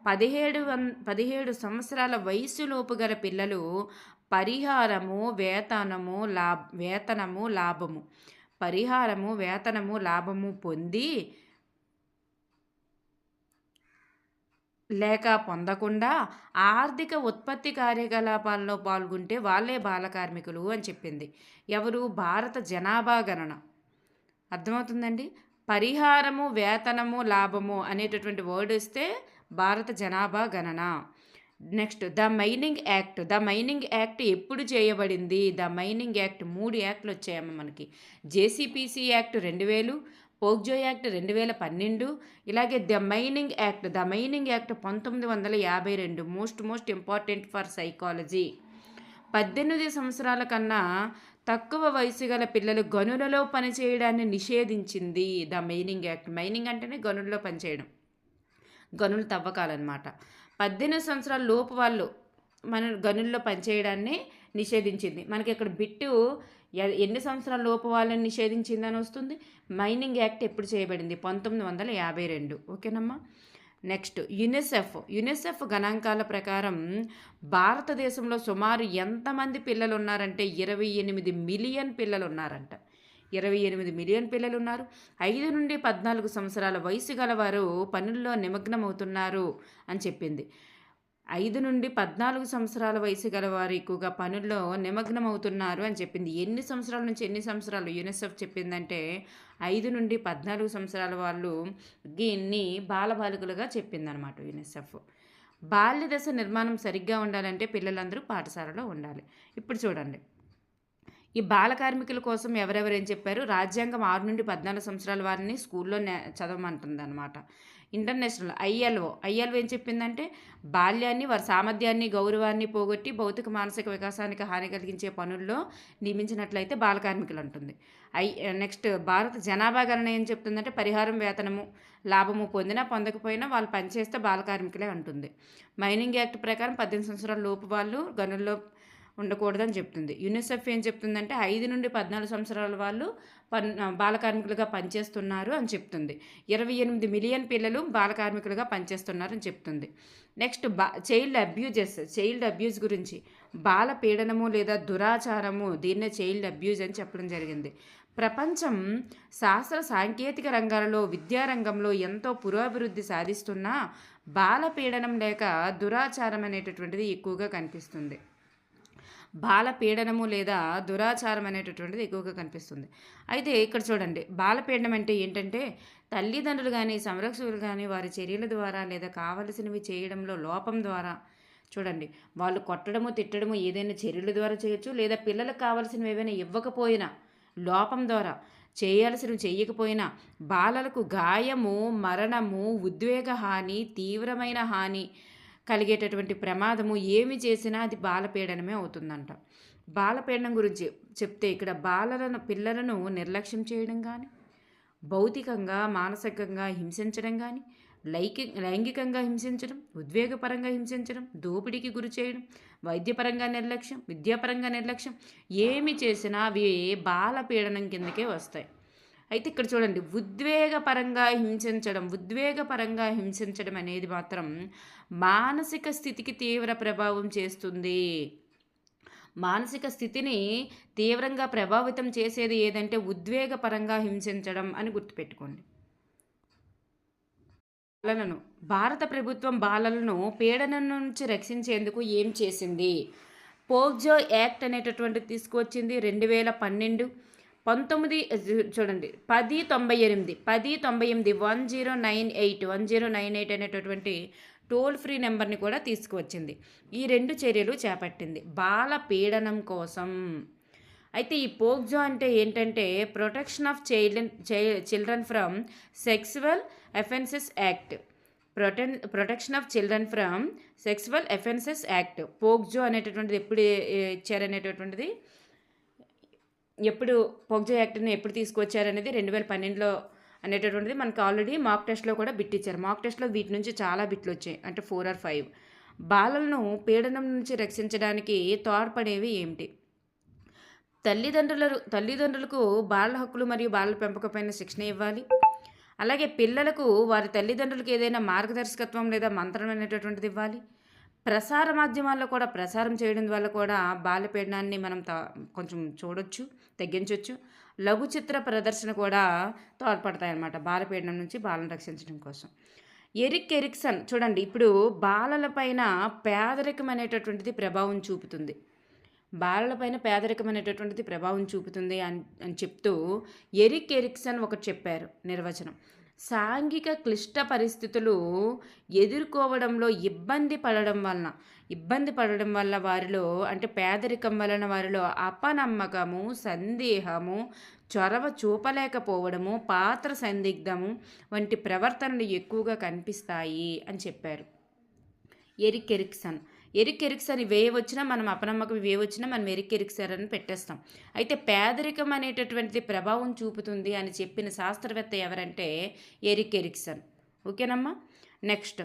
17 సంవత్సరాల వయసులోపు గల పిల్లలు పరిహారము, వేతనము, లాభము పొంది లేక పొందకుండా ఆర్థిక ఉత్పత్తి కార్యకలాపాల్లో పాల్గొంటే వాళ్ళే బాలకార్మికులు అని చెప్పింది. ఎవరు? భారత జనాభా గణన. అర్థమవుతుందండి? పరిహారము, వేతనము, లాభము అనేటటువంటి వర్డ్ ఇస్తే భారత జనాభా గణన. నెక్స్ట్ ద మైనింగ్ యాక్ట్ ఎప్పుడు చేయబడింది? ద మైనింగ్ యాక్ట్ 3 యాక్ట్లు వచ్చాయమ్మ మనకి. జేసీపీసీ యాక్ట్ 2000, పోక్జో యాక్ట్ 2012, ఇలాగే the mining act 1952. Most important for psychology. 18 సంవత్సరాల కన్నా తక్కువ వయసు గల పిల్లలు గనులలో పనిచేయడాన్ని నిషేధించింది ద మైనింగ్ యాక్ట్. మైనింగ్ అంటేనే గనుల్లో పనిచేయడం, గనులు తవ్వకాలన్నమాట. 18 సంవత్సరాల లోపు వాళ్ళు మన గనుల్లో పనిచేయడాన్ని నిషేధించింది. మనకి ఇక్కడ బిట్టు ఎన్ని సంవత్సరాల లోపు వాళ్ళని నిషేధించిందని వస్తుంది. మైనింగ్ యాక్ట్ ఎప్పుడు చేయబడింది? 1952. ఓకేనమ్మా. నెక్స్ట్ యునిసెఫ్ గణాంకాల ప్రకారం భారతదేశంలో సుమారు ఎంతమంది పిల్లలు ఉన్నారంటే 28 మిలియన్ పిల్లలు ఉన్నారంట. 28 మిలియన్ పిల్లలు ఉన్నారు. 5 నుండి 14 సంవత్సరాల వయసు గలవారు పనుల్లో నిమగ్నమవుతున్నారు అని చెప్పింది. 5 నుండి 14 సంవత్సరాల వయసు గలవారు ఎక్కువగా పనుల్లో నిమగ్నమవుతున్నారు అని చెప్పింది. ఎన్ని సంవత్సరాల నుంచి ఎన్ని సంవత్సరాలు యునిసెఫ్ చెప్పిందంటే 5 నుండి 14 సంవత్సరాల వాళ్ళు దీన్ని బాలబాలికలుగా చెప్పిందనమాట యునిసెఫ్. బాల్య దశ నిర్మాణం సరిగ్గా ఉండాలంటే పిల్లలందరూ పాఠశాలలో ఉండాలి. ఇప్పుడు చూడండి, ఈ బాల కార్మికుల కోసం ఎవరెవరు ఏం చెప్పారు? రాజ్యాంగం 6 నుండి 14 సంవత్సరాల వారిని స్కూల్లో చదవమంటుంది అనమాట. ఇంటర్నేషనల్ ఐఎల్ఓ ఏం చెప్పిందంటే బాల్యాన్ని, వారి సామర్థ్యాన్ని, గౌరవాన్ని పోగొట్టి భౌతిక మానసిక వికాసానికి హాని కలిగించే పనుల్లో నియమించినట్లయితే బాల కార్మికులు అంటుంది. నెక్స్ట్ భారత జనాభా గణన ఏం చెప్తుందంటే పరిహారం, వేతనము, లాభము పొందినా పొందకపోయినా వాళ్ళు పనిచేస్తే బాల కార్మికులే అంటుంది. మైనింగ్ యాక్ట్ ప్రకారం 18 సంవత్సరాల లోపు వాళ్ళు గనుల్లో ఉండకూడదని చెప్తుంది. యునిసెఫ్ ఏం చెప్తుందంటే 5 నుండి 14 సంవత్సరాల వాళ్ళు బాల కార్మికులుగా పనిచేస్తున్నారు అని చెప్తుంది. 28 మిలియన్ పిల్లలు బాల కార్మికులుగా పనిచేస్తున్నారు అని చెప్తుంది. నెక్స్ట్ చైల్డ్ అబ్యూజ్ గురించి, బాల పీడనము లేదా దురాచారము, దీన్నే చైల్డ్ అబ్యూజ్ అని చెప్పడం జరిగింది. ప్రపంచం శాస్త్ర సాంకేతిక రంగాలలో, విద్యారంగంలో ఎంతో పురోభివృద్ధి సాధిస్తున్నా బాల పీడనం లేక దురాచారం అనేటటువంటిది ఎక్కువగా కనిపిస్తుంది. బాలపీడనము లేదా దురాచారం అనేటటువంటిది ఎక్కువగా కనిపిస్తుంది. అయితే ఇక్కడ చూడండి, బాలపీడనం అంటే ఏంటంటే తల్లిదండ్రులు కానీ సంరక్షకులు కానీ వారి చర్యల ద్వారా లేదా కావలసినవి చేయడంలో లోపం ద్వారా, చూడండి, వాళ్ళు కొట్టడము, తిట్టడము ఏదైనా చర్యల ద్వారా చేయొచ్చు, లేదా పిల్లలకు కావాల్సినవి ఏవైనా ఇవ్వకపోయినా లోపం ద్వారా, చేయాల్సినవి చేయకపోయినా బాలలకు గాయము, మరణము, ఉద్వేగ హాని, తీవ్రమైన హాని కలిగేటటువంటి ప్రమాదము ఏమి చేసినా అది బాలపీడనమే అవుతుందంట. బాలపీడనం గురించి చెప్తే ఇక్కడ పిల్లలను నిర్లక్ష్యం చేయడం కానీ, భౌతికంగా మానసికంగా హింసించడం కానీ, లైంగికంగా హింసించడం, ఉద్వేగపరంగా హింసించడం, దోపిడీకి గురి చేయడం, వైద్యపరంగా నిర్లక్ష్యం, విద్యాపరంగా నిర్లక్ష్యం ఏమి చేసినా అవి బాలపీడనం కిందకే వస్తాయి. అయితే ఇక్కడ చూడండి, ఉద్వేగపరంగా హింసించడం అనేది మాత్రం మానసిక స్థితికి తీవ్ర ప్రభావం చేస్తుంది. మానసిక స్థితిని తీవ్రంగా ప్రభావితం చేసేది ఏదంటే ఉద్వేగపరంగా హింసించడం అని గుర్తుపెట్టుకోండి. భారత ప్రభుత్వం బాలలను పీడనం నుంచి రక్షించేందుకు ఏం చేసింది? పోక్జో యాక్ట్ అనేటటువంటిది తీసుకువచ్చింది 2012. 1098 1098 అనేటటువంటి టోల్ ఫ్రీ నెంబర్ని కూడా తీసుకువచ్చింది. ఈ 2 చర్యలు చేపట్టింది బాల పీడనం కోసం. అయితే ఈ పోక్జో అంటే ఏంటంటే protection of children from sexual offences act. Protection of children from sexual offences act. POCSO అనేటటువంటిది ఎప్పుడు ఇచ్చారనేటటువంటిది, ఎప్పుడు పోక్జో యాక్ట్ని ఎప్పుడు తీసుకొచ్చారనేది 2012లో అనేటటువంటిది మనకు ఆల్రెడీ మాక్ టెస్ట్లో కూడా బిట్ ఇచ్చారు. మాక్ టెస్ట్లో వీటి నుంచి చాలా బిట్లు వచ్చాయి, అంటే 4 or 5. బాలలను పీడనం నుంచి రక్షించడానికి తోడ్పడేవి ఏమిటి? తల్లిదండ్రులకు బాలల హక్కులు మరియు బాలల పెంపకపైన శిక్షణ ఇవ్వాలి. అలాగే పిల్లలకు వారి తల్లిదండ్రులకు ఏదైనా మార్గదర్శకత్వం లేదా మంత్రం అనేటటువంటిది ఇవ్వాలి. ప్రసార మాధ్యమాల్లో కూడా ప్రసారం చేయడం వల్ల కూడా బాలపీడనాన్ని మనం కొంచెం చూడొచ్చు, తగ్గించవచ్చు. లఘు చిత్ర ప్రదర్శన కూడా తోడ్పడతాయన్నమాట బాలపీడనం నుంచి బాలను రక్షించడం కోసం. ఎరిక్సన్ చూడండి, ఇప్పుడు బాలలపైన పేదరికం అనేటటువంటిది ప్రభావం చూపుతుంది. బాలలపైన పేదరికం అనేటటువంటిది ప్రభావం చూపుతుంది అని చెప్తూ ఎరిక్సన్ ఒకటి చెప్పారు నిర్వచనం. సాంఘిక క్లిష్ట పరిస్థితులు ఎదుర్కోవడంలో ఇబ్బంది పడడం వల్ల వారిలో అంటే పేదరికం వలన వారిలో అపనమ్మకము, సందేహము, చొరవ చూపలేకపోవడము, పాత్ర సందిగ్ధము వంటి ప్రవర్తనలు ఎక్కువగా కనిపిస్తాయి అని చెప్పారు ఎరిక్ ఎరిక్సన్. ఎరిక్ ఎరిక్సన్ ఇవేవొచ్చినా మనం అపనమ్మకం ఇవేవొచ్చినా మనం ఎరిక్ ఎరిక్సన్ అని పెట్టేస్తాం. అయితే పేదరికం అనేటటువంటిది ప్రభావం చూపుతుంది అని చెప్పిన శాస్త్రవేత్త ఎవరంటే ఎరిక్ ఎరిక్సన్. ఓకేనమ్మా. నెక్స్ట్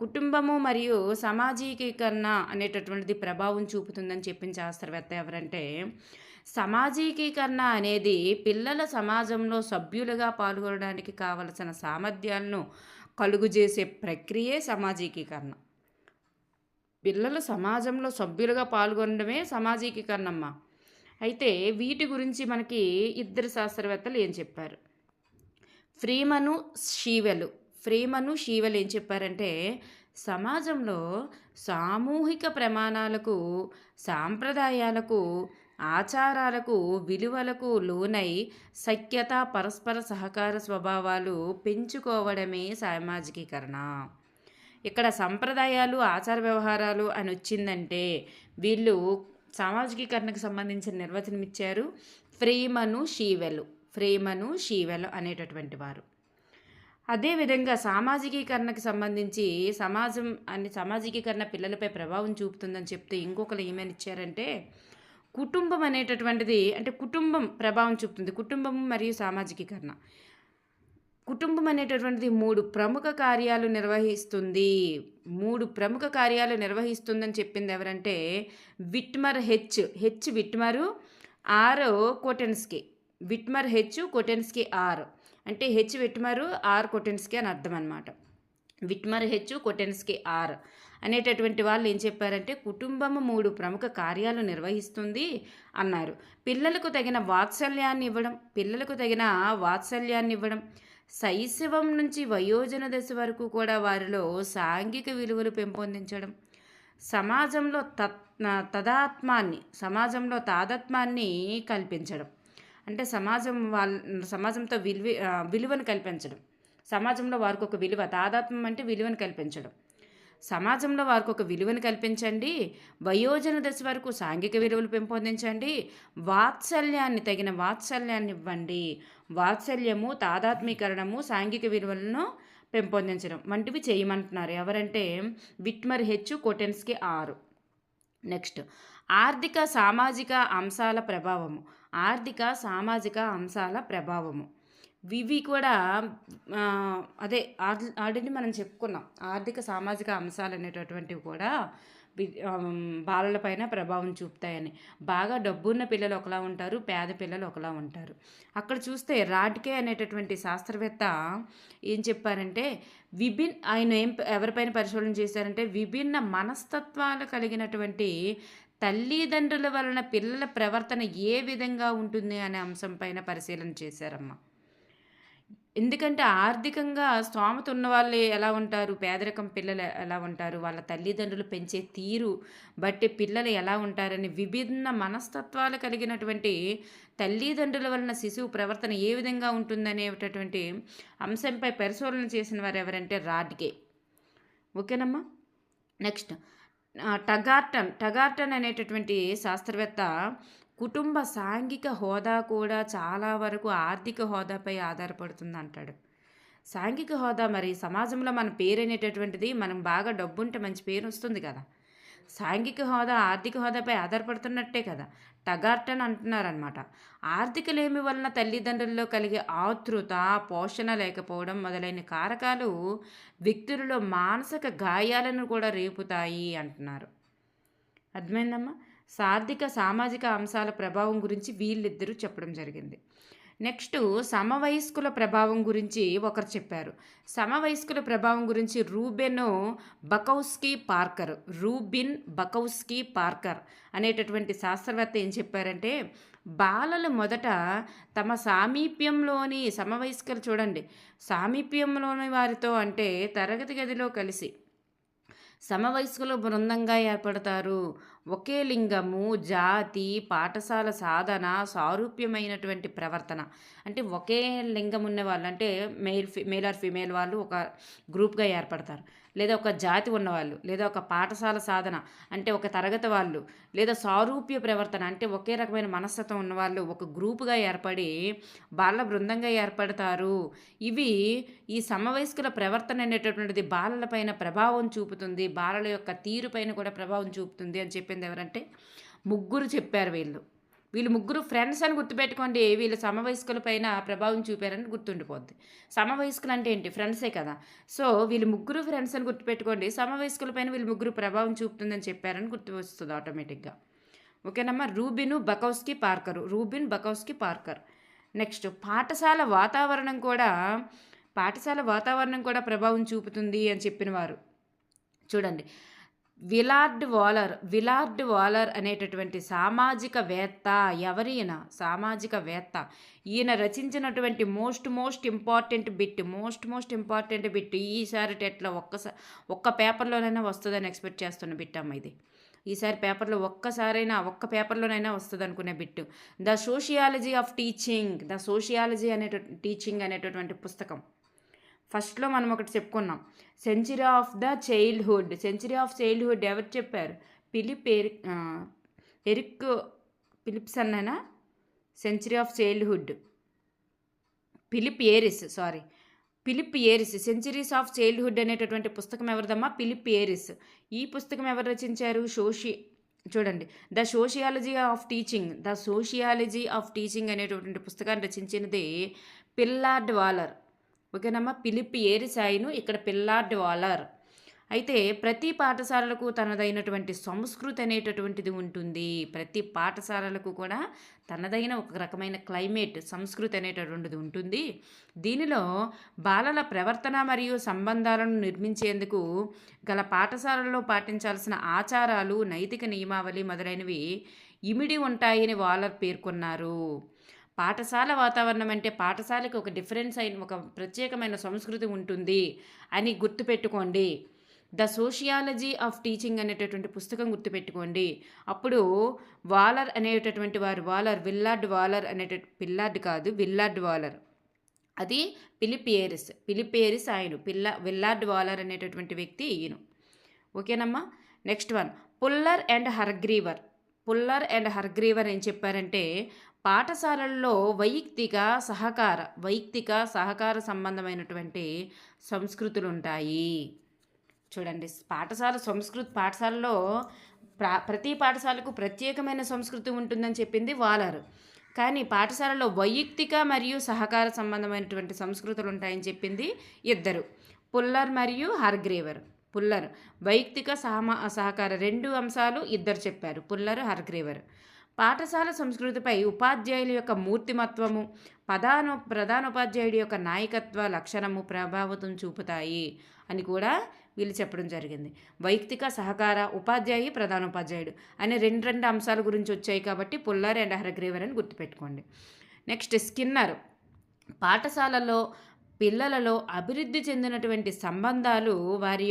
కుటుంబము మరియు సామాజికీకరణ అనేటటువంటిది ప్రభావం చూపుతుందని చెప్పిన శాస్త్రవేత్త ఎవరంటే సామాజికీకరణ అనేది పిల్లల సమాజంలో సభ్యులుగా పాల్గొనడానికి కావలసిన సామర్థ్యాలను కలుగజేసే ప్రక్రియే సామాజికీకరణ. పిల్లలు సమాజంలో సభ్యులుగా పాల్గొనడమే సామాజికీకరణ అమ్మ. అయితే వీటి గురించి మనకి ఇద్దరు శాస్త్రవేత్తలు ఏం చెప్పారు? ఫ్రీమను షీవెల్ ఏం చెప్పారంటే సమాజంలో సామూహిక ప్రమాణాలకు, సాంప్రదాయాలకు, ఆచారాలకు, విలువలకు లోనై సఖ్యత, పరస్పర సహకార స్వభావాలు పెంచుకోవడమే సామాజికీకరణ. ఇక్కడ సంప్రదాయాలు, ఆచార వ్యవహారాలు అని వచ్చిందంటే వీళ్ళు సామాజికీకరణకు సంబంధించిన నిర్వచనం ఇచ్చారు ఫ్రీమను షీవెల్ అనేటటువంటి వారు. అదేవిధంగా సామాజికీకరణకు సంబంధించి సామాజికీకరణ పిల్లలపై ప్రభావం చూపుతుందని చెప్తే ఇంకొకరు ఏమని ఇచ్చారంటే కుటుంబం అనేటటువంటిది అంటే కుటుంబం ప్రభావం చూపుతుంది. కుటుంబం మరియు సామాజికీకరణ. కుటుంబం అనేటటువంటిది మూడు ప్రముఖ కార్యాలు నిర్వహిస్తుందని చెప్పింది ఎవరంటే విట్మరు కొటెన్స్కీ ఆర్ అంటే విట్మరు ఆర్ కొటెన్స్కీ అని అర్థం అనమాట. కొటెన్స్కీ ఆర్ అనేటటువంటి వాళ్ళు ఏం చెప్పారంటే కుటుంబము మూడు ప్రముఖ కార్యాలు నిర్వహిస్తుంది అన్నారు. పిల్లలకు తగిన వాత్సల్యాన్ని ఇవ్వడం, శైశవం నుంచి వయోజన దశ వరకు కూడా వారిలో సాంఘిక విలువలు పెంపొందించడం, సమాజంలో తాదాత్మ్యాన్ని కల్పించడం అంటే సమాజంతో విలువను కల్పించడం. సమాజంలో వారికి ఒక విలువ, తాదాత్మ్యం అంటే విలువను కల్పించడం. సమాజంలో వారికి ఒక విలువను కల్పించండి, వయోజన దశ వరకు సాంఘిక విలువలు పెంపొందించండి, తగిన వాత్సల్యాన్ని ఇవ్వండి. వాత్సల్యము, తాదాత్మీకరణము, సాంఘిక విలువలను పెంపొందించడం వంటివి చేయమంటున్నారు. ఎవరంటే విట్మర్ కొటెన్స్కీ ఆర్. నెక్స్ట్ ఆర్థిక సామాజిక అంశాల ప్రభావము. ఇవి కూడా ఆల్రెడీ మనం చెప్పుకున్నాం. ఆర్థిక సామాజిక అంశాలు అనేటటువంటివి కూడా బాలలపైన ప్రభావం చూపుతాయని. బాగా డబ్బున్న పిల్లలు ఒకలా ఉంటారు, పేద పిల్లలు ఒకలా ఉంటారు. అక్కడ చూస్తే రాడ్కే అనేటటువంటి శాస్త్రవేత్త ఏం చెప్పారంటే ఆయన ఎవరిపైన పరిశోధన చేశారంటే విభిన్న మనస్తత్వాలు కలిగినటువంటి తల్లిదండ్రుల వలన పిల్లల ప్రవర్తన ఏ విధంగా ఉంటుంది అనే అంశంపైన పరిశీలన చేశారమ్మ. ఎందుకంటే ఆర్థికంగా స్తోమత ఉన్న వాళ్ళు ఎలా ఉంటారు, పేదరికం పిల్లలు ఎలా ఉంటారు, వాళ్ళ తల్లిదండ్రులు పెంచే తీరు బట్టి పిల్లలు ఎలా ఉంటారని విభిన్న మనస్తత్వాలు కలిగినటువంటి తల్లిదండ్రుల వలన శిశువు ప్రవర్తన ఏ విధంగా ఉంటుందనేటటువంటి అంశంపై పరిశోధన చేసిన వారు ఎవరంటే రాడ్కే. ఓకేనమ్మా. నెక్స్ట్ టగార్టన్ అనేటటువంటి శాస్త్రవేత్త కుటుంబ సాంఘిక హోదా కూడా చాలా వరకు ఆర్థిక హోదాపై ఆధారపడుతుంది అంటాడు. సాంఘిక హోదా మరి సమాజంలో మన పేరు అనేటటువంటిది మనం బాగా డబ్బుంటే మంచి పేరు వస్తుంది కదా. సాంఘిక హోదా ఆర్థిక హోదాపై ఆధారపడుతున్నట్టే కదా టగార్టన్ అంటున్నారనమాట. ఆర్థిక లేమి వలన తల్లిదండ్రుల్లో కలిగే ఆతృత, పోషణ లేకపోవడం మొదలైన కారకాలు వ్యక్తులలో మానసిక గాయాలను కూడా రేపుతాయి అంటున్నారు. అర్థమైందమ్మా. సామాజిక అంశాల ప్రభావం గురించి వీళ్ళిద్దరూ చెప్పడం జరిగింది. నెక్స్ట్ సమవయస్కుల ప్రభావం గురించి ఒకరు చెప్పారు. సమవయస్కుల ప్రభావం గురించి రూబిన్ బకౌస్కీ పార్కర్ అనేటటువంటి శాస్త్రవేత్త ఏం చెప్పారంటే బాలలు మొదట తమ సమవయస్కులు చూడండి, సామీప్యంలోని వారితో అంటే తరగతి గదిలో కలిసి సమవయస్కులు బృందంగా ఏర్పడతారు. ఒకే లింగము, జాతి, పాఠశాల సాధన, సారూప్యమైనటువంటి ప్రవర్తన. అంటే ఒకే లింగం ఉన్నవాళ్ళు అంటే మేల్ ఆర్ ఫీమేల్ వాళ్ళు ఒక గ్రూప్‌గా ఏర్పడతారు. లేదా ఒక జాతి ఉన్నవాళ్ళు, లేదా ఒక పాఠశాల సాధన అంటే ఒక తరగతి వాళ్ళు, లేదా సారూప్య ప్రవర్తన అంటే ఒకే రకమైన మనస్తత్వం ఉన్నవాళ్ళు ఒక గ్రూప్‌గా ఏర్పడి బాల బృందంగా ఏర్పడతారు. ఇవి ఈ సమవయస్కుల ప్రవర్తన అనేటటువంటిది బాలలపైన ప్రభావం చూపుతుంది. బాలల యొక్క తీరుపైన కూడా ప్రభావం చూపుతుంది అని చెప్పింది ఎవరంటే ముగ్గురు చెప్పారు వీళ్ళు. వీళ్ళు ముగ్గురు ఫ్రెండ్స్ అని గుర్తుపెట్టుకోండి. వీళ్ళు సమవయస్కుల పైన ప్రభావం చూపారని గుర్తుండిపోద్ది. సమవయస్కులు అంటే ఏంటి? ఫ్రెండ్సే కదా! సో, వీళ్ళు ముగ్గురు ఫ్రెండ్స్ అని గుర్తుపెట్టుకోండి. సమవయస్కుల పైన వీళ్ళు ముగ్గురు ప్రభావం చూపుతుందని చెప్పారని గుర్తు వస్తుంది ఆటోమేటిక్‌గా. ఓకేనమ్మా. Rubin బకౌస్కి Parker. నెక్స్ట్ పాఠశాల వాతావరణం కూడా ప్రభావం చూపుతుంది అని చెప్పినవారు. చూడండి. విలార్డ్ వాలర్ అనేటటువంటి సామాజికవేత్త. ఎవరైనా సామాజికవేత్త. ఈయన రచించినటువంటి మోస్ట్ ఇంపార్టెంట్ బిట్ ఈసారి టెట్‌లో ఒక్క పేపర్‌లోనైనా వస్తదని ఎక్స్‌పెక్ట్ చేస్తున్న బిట్ అమ్మ ఇది. ఈసారి పేపర్‌లో ఒక్క పేపర్‌లోనైనా వస్తదనుకునే bit. The sociology of teaching అనేటటువంటి పుస్తకం. ఫస్ట్‌లో మనం ఒకటి చెప్పుకున్నాం. సెంచరీ ఆఫ్ చైల్డ్‌హుడ్ ఎవరు చెప్పారు? ఎరిక్ ఫిలిప్సన్నేనా? Century of childhood. Philippe Aries centuries of childhood అనేటటువంటి పుస్తకం ఎవరిదమ్మా? Philip Aries. ఈ పుస్తకం ఎవరు రచించారు? చూడండి. ద సోషియాలజీ ఆఫ్ టీచింగ్ అనేటటువంటి పుస్తకాన్ని రచించినది పిల్లార్డ్ వాలర్. ఓకేనమ్మా. ఫిలిప్ ఏరిస్ ఇక్కడ పిల్లార్డ్ వాలర్. అయితే ప్రతి పాఠశాలలకు తనదైనటువంటి సంస్కృతి అనేటటువంటిది ఉంటుంది. ప్రతి పాఠశాలలకు కూడా తనదైన ఒక రకమైన సంస్కృతి అనేటటువంటిది ఉంటుంది. దీనిలో బాలల ప్రవర్తన మరియు సంబంధాలను నిర్మించేందుకు గల పాఠశాలల్లో పాటించాల్సిన ఆచారాలు, నైతిక నియమావళి మొదలైనవి ఇమిడి ఉంటాయని వాలర్ పేర్కొన్నారు. పాఠశాల వాతావరణం అంటే పాఠశాలకు ఒక ప్రత్యేకమైన సంస్కృతి ఉంటుంది అని గుర్తుపెట్టుకోండి. ద సోషియాలజీ ఆఫ్ టీచింగ్ అనేటటువంటి పుస్తకం గుర్తుపెట్టుకోండి. అప్పుడు వాలర్ అనేటటువంటి వారు విల్లార్డ్ వాలర్. అది ఫిలిప్ ఏరిస్ విల్లార్డ్ వాలర్ అనేటటువంటి వ్యక్తి ఈయన. ఓకేనమ్మా. నెక్స్ట్ వన్ పుల్లర్ అండ్ హర్గ్రీవర్ ఏం చెప్పారంటే పాఠశాలల్లో వైయక్తిక సహకార సంబంధమైనటువంటి సంస్కృతులు ఉంటాయి. చూడండి. పాఠశాలలో ప్రతి పాఠశాలకు ప్రత్యేకమైన సంస్కృతి ఉంటుందని చెప్పింది వాలర్. కానీ పాఠశాలలో వైయక్తిక మరియు సహకార సంబంధమైనటువంటి సంస్కృతులు ఉంటాయని చెప్పింది ఇద్దరు, పుల్లర్ మరియు హర్గ్రీవర్. వైయక్తిక సహకార 2 అంశాలు ఇద్దరు చెప్పారు, పుల్లర్, హర్గ్రీవర్. పాఠశాల సంస్కృతిపై ఉపాధ్యాయుల యొక్క మూర్తిమత్వము, ప్రధానోపాధ్యాయుడి యొక్క నాయకత్వ లక్షణము ప్రభావితం చూపుతాయి అని కూడా వీళ్ళు చెప్పడం జరిగింది. వైయక్తిక సహకార, ఉపాధ్యాయి, ప్రధానోపాధ్యాయుడు అనే రెండు అంశాల గురించి వచ్చాయి కాబట్టి పుల్లర్ అండ్ హర్గ్రీవర్ అని గుర్తుపెట్టుకోండి. Next Skinner. పాఠశాలలో పిల్లలలో అభివృద్ధి చెందినటువంటి సంబంధాలు వారి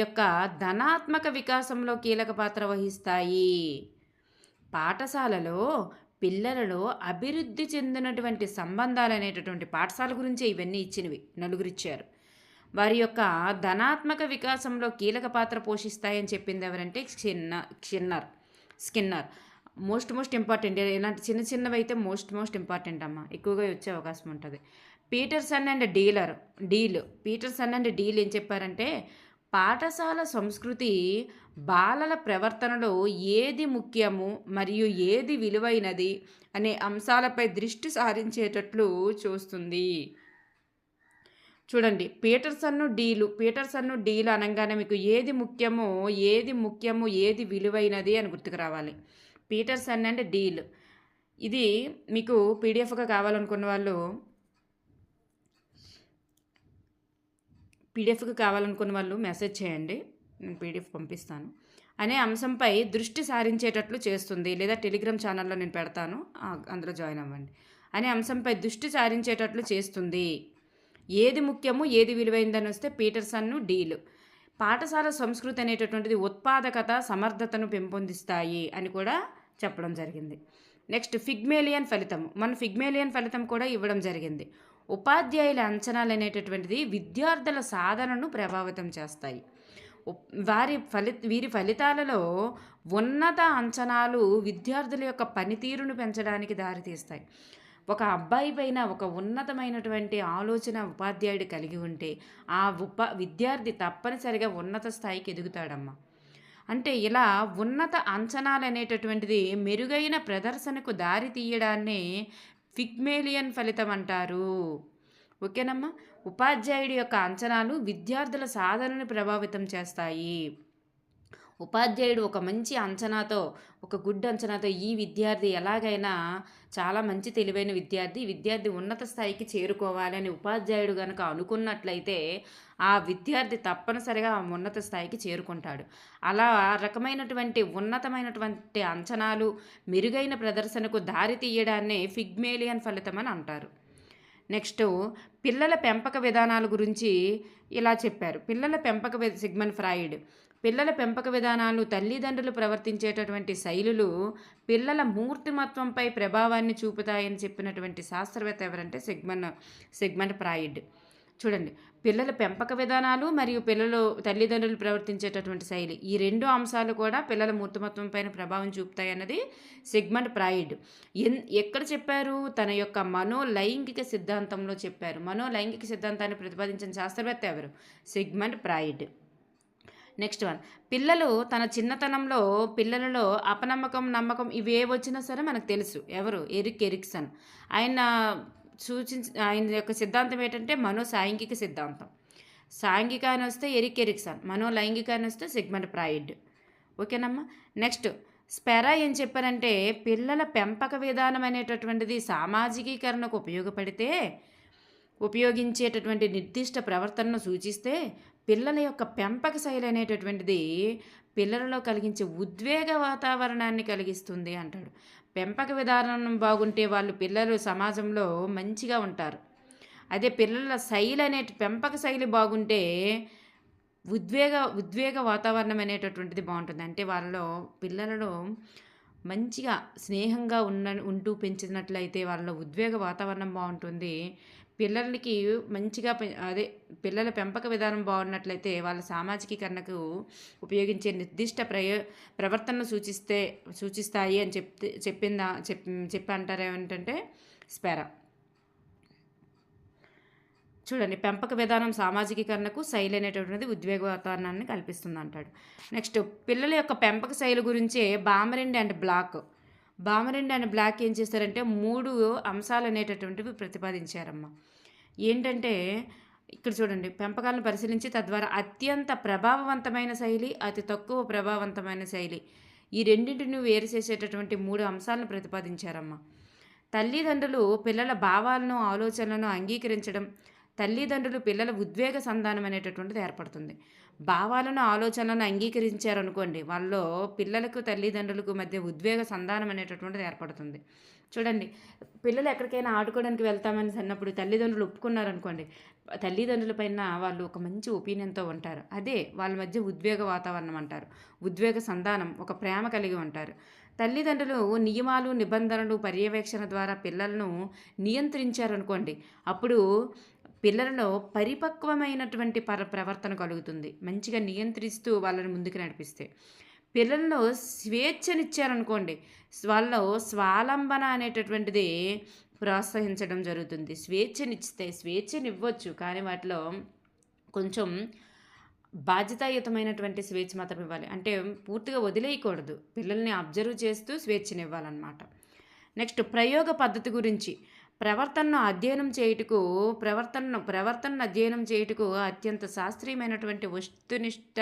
యొక్క ధనాత్మక వికాసంలో కీలక పాత్ర వహిస్తాయి. పాఠశాలలో పిల్లలలో అభివృద్ధి చెందినటువంటి సంబంధాలు అనేటటువంటి పాఠశాల గురించే ఇవన్నీ ఇచ్చినవి, నలుగురు ఇచ్చారు. వారి యొక్క ధనాత్మక వికాసంలో కీలక పాత్ర పోషిస్తాయని చెప్పింది ఎవరంటే స్కిన్నర్. Most important. ఇలాంటి చిన్నవి అయితే మోస్ట్ ఇంపార్టెంట్ అమ్మ, ఎక్కువగా వచ్చే అవకాశం ఉంటుంది. పీటర్సన్ అండ్ డీల్ ఏం చెప్పారంటే పాఠశాల సంస్కృతి బాలల ప్రవర్తనలో ఏది ముఖ్యము మరియు ఏది విలువైనది అనే అంశాలపై దృష్టి సారించేటట్లు చూస్తుంది. చూడండి. పీటర్సన్ను డీలు అనగానే మీకు ఏది ముఖ్యము ఏది విలువైనది అని గుర్తుకు రావాలి. Peterson and Deal. ఇది మీకు పీడిఎఫ్గా కావాలనుకున్న వాళ్ళు మెసేజ్ చేయండి, నేను పీడిఎఫ్ పంపిస్తాను. అనే అంశంపై దృష్టి సారించేటట్లు చేస్తుంది, లేదా టెలిగ్రామ్ ఛానల్లో నేను పెడతాను, అందులో జాయిన్ అవ్వండి. అనే అంశంపై దృష్టి సారించేటట్లు చేస్తుంది. ఏది ముఖ్యము ఏది విలువైందని వస్తే పీటర్సన్ను డీల్. పాఠశాల సంస్కృతి అనేటటువంటిది ఉత్పాదకత సమర్థతను పెంపొందిస్తాయి అని కూడా చెప్పడం జరిగింది. నెక్స్ట్ ఫిగ్మేలియన్ ఫలితం, మన ఫిగ్మేలియన్ ఫలితం కూడా ఇవ్వడం జరిగింది. ఉపాధ్యాయుల అంచనాలు అనేటటువంటిది విద్యార్థుల సాధనను ప్రభావితం చేస్తాయి. వీరి ఫలితాలలో ఉన్నత అంచనాలు విద్యార్థుల యొక్క పనితీరును పెంచడానికి దారితీస్తాయి. ఒక అబ్బాయి పైన ఒక ఉన్నతమైనటువంటి ఆలోచన ఉపాధ్యాయుడు కలిగి ఉంటే ఆ విద్యార్థి తప్పనిసరిగా ఉన్నత స్థాయికి ఎదుగుతాడమ్మా. అంటే ఇలా ఉన్నత అంచనాలు అనేటటువంటిది మెరుగైన ప్రదర్శనకు దారి తీయడాన్నే ఫిగ్మేలియన్ ఫలితం అంటారు. ఓకేనమ్మా. ఉపాధ్యాయుడి యొక్క అంచనాలు విద్యార్థుల సాధనను ప్రభావితం చేస్తాయి. ఉపాధ్యాయుడు ఒక మంచి అంచనాతో, ఒక గుడ్ అంచనాతో ఈ విద్యార్థి ఎలాగైనా చాలా మంచి తెలివైన విద్యార్థి ఉన్నత స్థాయికి చేరుకోవాలని ఉపాధ్యాయుడు కనుక అనుకున్నట్లయితే ఆ విద్యార్థి తప్పనిసరిగా ఆ ఉన్నత స్థాయికి చేరుకుంటాడు. అలా రకమైనటువంటి ఉన్నతమైనటువంటి అంచనాలు మెరుగైన ప్రదర్శనకు దారి తీయడాన్నే ఫిగ్మేలియన్ ఫలితం అని అంటారు. నెక్స్ట్ పిల్లల పెంపక విధానాల గురించి ఇలా చెప్పారు. సిగ్మండ్ ఫ్రాయిడ్ పిల్లల పెంపక విధానాలు తల్లిదండ్రులు ప్రవర్తించేటటువంటి శైలులు పిల్లల మూర్తిమత్వంపై ప్రభావాన్ని చూపుతాయని చెప్పినటువంటి శాస్త్రవేత్త ఎవరంటే సిగ్మండ్ ఫ్రాయిడ్. చూడండి, పిల్లల పెంపక విధానాలు మరియు తల్లిదండ్రులు ప్రవర్తించేటటువంటి శైలి, ఈ రెండు అంశాలు కూడా పిల్లల మూర్తిమత్వం పైన ప్రభావం చూపుతాయి అన్నది సిగ్మండ్ ఫ్రాయిడ్. ఎక్కడ చెప్పారు? తన యొక్క మనోలైంగిక సిద్ధాంతంలో చెప్పారు. మనోలైంగిక సిద్ధాంతాన్ని ప్రతిపాదించిన శాస్త్రవేత్త ఎవరు? Sigmund Freud. నెక్స్ట్ వన్, పిల్లలు తన చిన్నతనంలో పిల్లలలో అపనమ్మకం, నమ్మకం ఇవి ఏ వచ్చినా సరే మనకు తెలుసు. ఎవరు? Erik Erikson. ఆయన యొక్క సిద్ధాంతం ఏంటంటే సాంఘిక సిద్ధాంతం. సాంఘిక అని వస్తే ఎరిక్ ఎరిక్సన్, మనోలైంగిక అని వస్తే సిగ్మండ్ ఫ్రాయిడ్. ఓకేనమ్మా. నెక్స్ట్ స్పెరా ఏం చెప్పారంటే పిల్లల పెంపక విధానం అనేటటువంటిది సామాజికీకరణకు ఉపయోగించేటటువంటి నిర్దిష్ట ప్రవర్తనను సూచిస్తే పిల్లల యొక్క పెంపక శైలి అనేటటువంటిది పిల్లలలో కలిగించే ఉద్వేగ వాతావరణాన్ని కలిగిస్తుంది అంటాడు. పెంపక విధానం బాగుంటే పిల్లలు సమాజంలో మంచిగా ఉంటారు. అదే పిల్లల పెంపక శైలి బాగుంటే ఉద్వేగ వాతావరణం అనేటటువంటిది బాగుంటుంది. అంటే పిల్లలలో మంచిగా స్నేహంగా ఉంటూ పెంచినట్లయితే వాళ్ళ ఉద్వేగ వాతావరణం బాగుంటుంది. పిల్లలకి మంచిగా పిల్లల పెంపక విధానం బాగున్నట్లయితే వాళ్ళ సామాజికీకరణకు ఉపయోగించే నిర్దిష్ట ప్రవర్తనను సూచిస్తాయి అని చెప్పి అంటారు. ఏమిటంటే స్పెరా. చూడండి, పెంపక విధానం సామాజికీకరణకు శైలి అనేటటువంటిది ఉద్వేగ వాతావరణాన్ని కల్పిస్తుంది అంటాడు. నెక్స్ట్ పిల్లల యొక్క పెంపక శైలి గురించే బామరిండ్ అండ్ బ్లాక్ ఏం చేస్తారంటే 3 అంశాలు అనేటటువంటివి ప్రతిపాదించారమ్మా. ఏంటంటే ఇక్కడ చూడండి, పెంపకాలను పరిశీలించి తద్వారా అత్యంత ప్రభావవంతమైన శైలి, అతి తక్కువ ప్రభావవంతమైన శైలి, ఈ రెండింటిని వేరు చేసేటటువంటి 3 అంశాలను ప్రతిపాదించారమ్మా. తల్లిదండ్రులు పిల్లల భావాలను, ఆలోచనలను అంగీకరించడం, తల్లిదండ్రులు పిల్లల ఉద్వేగ సంధానం అనేటటువంటిది ఏర్పడుతుంది. భావాలను, ఆలోచనలను అంగీకరించారనుకోండి, వాళ్ళలో పిల్లలకు తల్లిదండ్రులకు మధ్య ఉద్వేగ సంధానం అనేటటువంటిది ఏర్పడుతుంది. చూడండి, పిల్లలు ఎక్కడికైనా ఆడుకోవడానికి వెళ్తామని అన్నప్పుడు తల్లిదండ్రులు ఒప్పుకున్నారనుకోండి, తల్లిదండ్రుల పైన వాళ్ళు ఒక మంచి ఒపీనియన్తో ఉంటారు. అదే వాళ్ళ మధ్య ఉద్వేగ వాతావరణం అంటారు. ఉద్వేగ సంధానం, ఒక ప్రేమ కలిగి ఉంటారు. తల్లిదండ్రులు నియమాలు, నిబంధనలు, పర్యవేక్షణ ద్వారా పిల్లలను నియంత్రించారనుకోండి, అప్పుడు పిల్లలలో పరిపక్వమైనటువంటి ప్రవర్తన కలుగుతుంది. మంచిగా నియంత్రిస్తూ వాళ్ళని ముందుకు నడిపిస్తే. పిల్లల్లో స్వేచ్ఛనిచ్చారనుకోండి, వాళ్ళలో స్వాలంబన అనేటటువంటిది ప్రోత్సహించడం జరుగుతుంది. స్వేచ్ఛనివ్వచ్చు, కానీ వాటిలో కొంచెం బాధ్యతాయుతమైనటువంటి స్వేచ్ఛ మాత్రం ఇవ్వాలి. అంటే పూర్తిగా వదిలేయకూడదు, పిల్లల్ని అబ్జర్వ్ చేస్తూ స్వేచ్ఛనివ్వాలన్నమాట. నెక్స్ట్ ప్రయోగ పద్ధతి గురించి. ప్రవర్తనను అధ్యయనం చేయుటకు అత్యంత శాస్త్రీయమైనటువంటి వస్తునిష్ట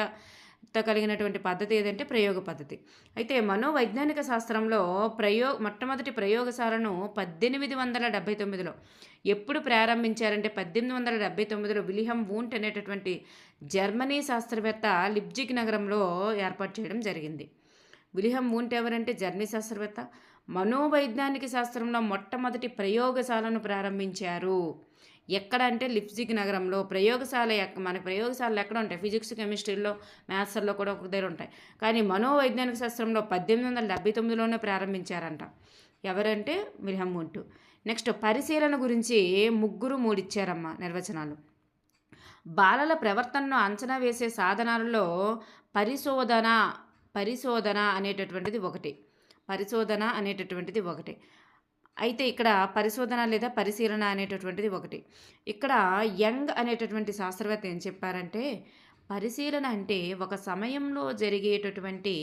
కలిగినటువంటి పద్ధతి ఏదంటే ప్రయోగ పద్ధతి. అయితే మనోవైజ్ఞానిక శాస్త్రంలో మొట్టమొదటి ప్రయోగశాలను 1879లో ఎప్పుడు ప్రారంభించారంటే 1879లో విలియం వూంట్ అనేటటువంటి జర్మనీ శాస్త్రవేత్త లిప్జిగ్ నగరంలో ఏర్పాటు చేయడం జరిగింది. విలియం వూంట్ ఎవరంటే జర్మనీ శాస్త్రవేత్త. మనోవైజ్ఞానిక శాస్త్రంలో మొట్టమొదటి ప్రయోగశాలను ప్రారంభించారు. ఎక్కడ అంటే లిప్జిగ్ నగరంలో ప్రయోగశాల మన ప్రయోగశాలలు ఎక్కడ ఉంటాయి? ఫిజిక్స్, కెమిస్ట్రీలో, మ్యాథ్స్లో కూడా ఒక దగ్గర ఉంటాయి. కానీ మనోవైజ్ఞానిక శాస్త్రంలో 1879లోనే ప్రారంభించారంట. ఎవరంటే విల్హెమ్ వుంట్. నెక్స్ట్ పరిశీలన గురించి మూడిచ్చారమ్మా నిర్వచనాలు. బాలల ప్రవర్తనను అంచనా వేసే సాధనాలలో పరిశోధన పరిశోధన అనేటటువంటిది ఒకటి. పరిశోధన అనేటటువంటిది ఒకటి. అయితే ఇక్కడ పరిశోధన లేదా పరిశీలన అనేటటువంటిది ఒకటి. ఇక్కడ యంగ్ అనేటటువంటి శాస్త్రవేత్త ఏం చెప్పారంటే, పరిశీలన అంటే ఒక సమయంలో జరిగేటటువంటి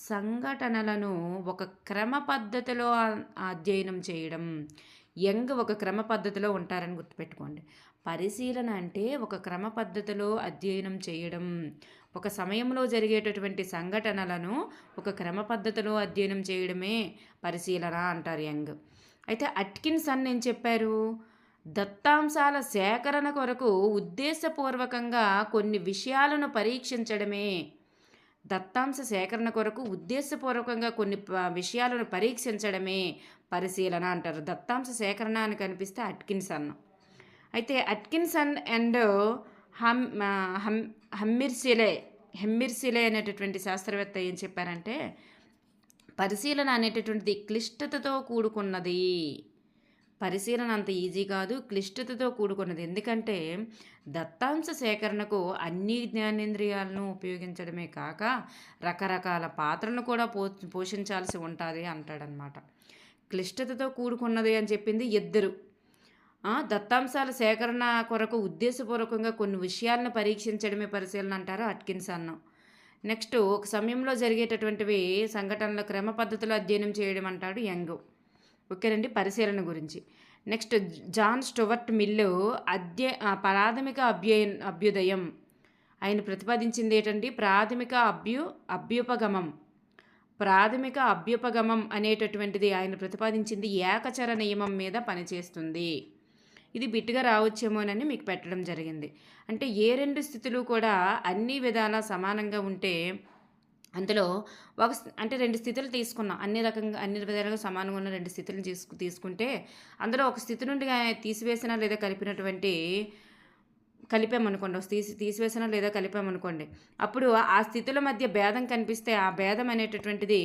సంఘటనలను ఒక క్రమ పద్ధతిలో అధ్యయనం చేయడం. యంగ్ ఒక క్రమ పద్ధతిలో ఉంటారని గుర్తుపెట్టుకోండి. పరిశీలన అంటే ఒక క్రమ పద్ధతిలో అధ్యయనం చేయడం. ఒక సమయంలో జరిగేటటువంటి సంఘటనలను ఒక క్రమ పద్ధతిలో అధ్యయనం చేయడమే పరిశీలన అంటారు యంగ్. అయితే అట్కిన్సన్ ఏం చెప్పారు? దత్తాంశాల సేకరణ కొరకు ఉద్దేశపూర్వకంగా కొన్ని విషయాలను పరీక్షించడమే. దత్తాంశ సేకరణ కొరకు ఉద్దేశపూర్వకంగా కొన్ని విషయాలను పరీక్షించడమే పరిశీలన అంటారు. దత్తాంశ సేకరణ అని కనిపిస్తే అట్కిన్సన్. అయితే అట్కిన్సన్ అండ్ హెమ్మిర్సిలే అనేటటువంటి శాస్త్రవేత్త ఏం చెప్పారంటే, పరిశీలన అనేటటువంటిది క్లిష్టతతో కూడుకున్నది. పరిశీలన అంత ఈజీ కాదు, క్లిష్టతతో కూడుకున్నది. ఎందుకంటే దత్తాంశ సేకరణకు అన్ని జ్ఞానేంద్రియాలను ఉపయోగించడమే కాక రకరకాల పాత్రలను కూడా పోషించాల్సి ఉంటుంది అంటాడనమాట. క్లిష్టతతో కూడుకున్నది అని చెప్పింది ఇద్దరు. దత్తాంశాల సేకరణ కొరకు ఉద్దేశపూర్వకంగా కొన్ని విషయాలను పరీక్షించడమే పరిశీలన అంటారు అట్కిన్సన్. నెక్స్ట్ ఒక సమయంలో జరిగేటటువంటివి సంఘటనల క్రమ పద్ధతిలో అధ్యయనం చేయడం అంటాడు యంగ్. ఓకేనండి, పరిశీలన గురించి. నెక్స్ట్ జాన్ స్టూవర్ట్ మిల్లు ప్రాథమిక అభ్యుదయం ఆయన ప్రతిపాదించింది ఏంటంటే ప్రాథమిక అభ్యుపగమం అనేటటువంటిది ఆయన ప్రతిపాదించింది ఏకచర నియమం మీద పనిచేస్తుంది. ఇది బిట్టుగా రావచ్చేమోనని మీకు పెట్టడం జరిగింది. అంటే ఏ రెండు స్థితులు కూడా అన్ని విధాలా సమానంగా ఉంటే అందులో అంటే రెండు స్థితులు తీసుకున్నాం, అన్ని విధాలుగా సమానంగా ఉన్న రెండు స్థితులను తీసుకుంటే అందులో ఒక స్థితి నుండి తీసివేసిన లేదా కలిపామనుకోండి, తీసివేసినా లేదా కలిపామనుకోండి, అప్పుడు ఆ స్థితుల మధ్య భేదం కనిపిస్తే ఆ భేదం అనేటటువంటిది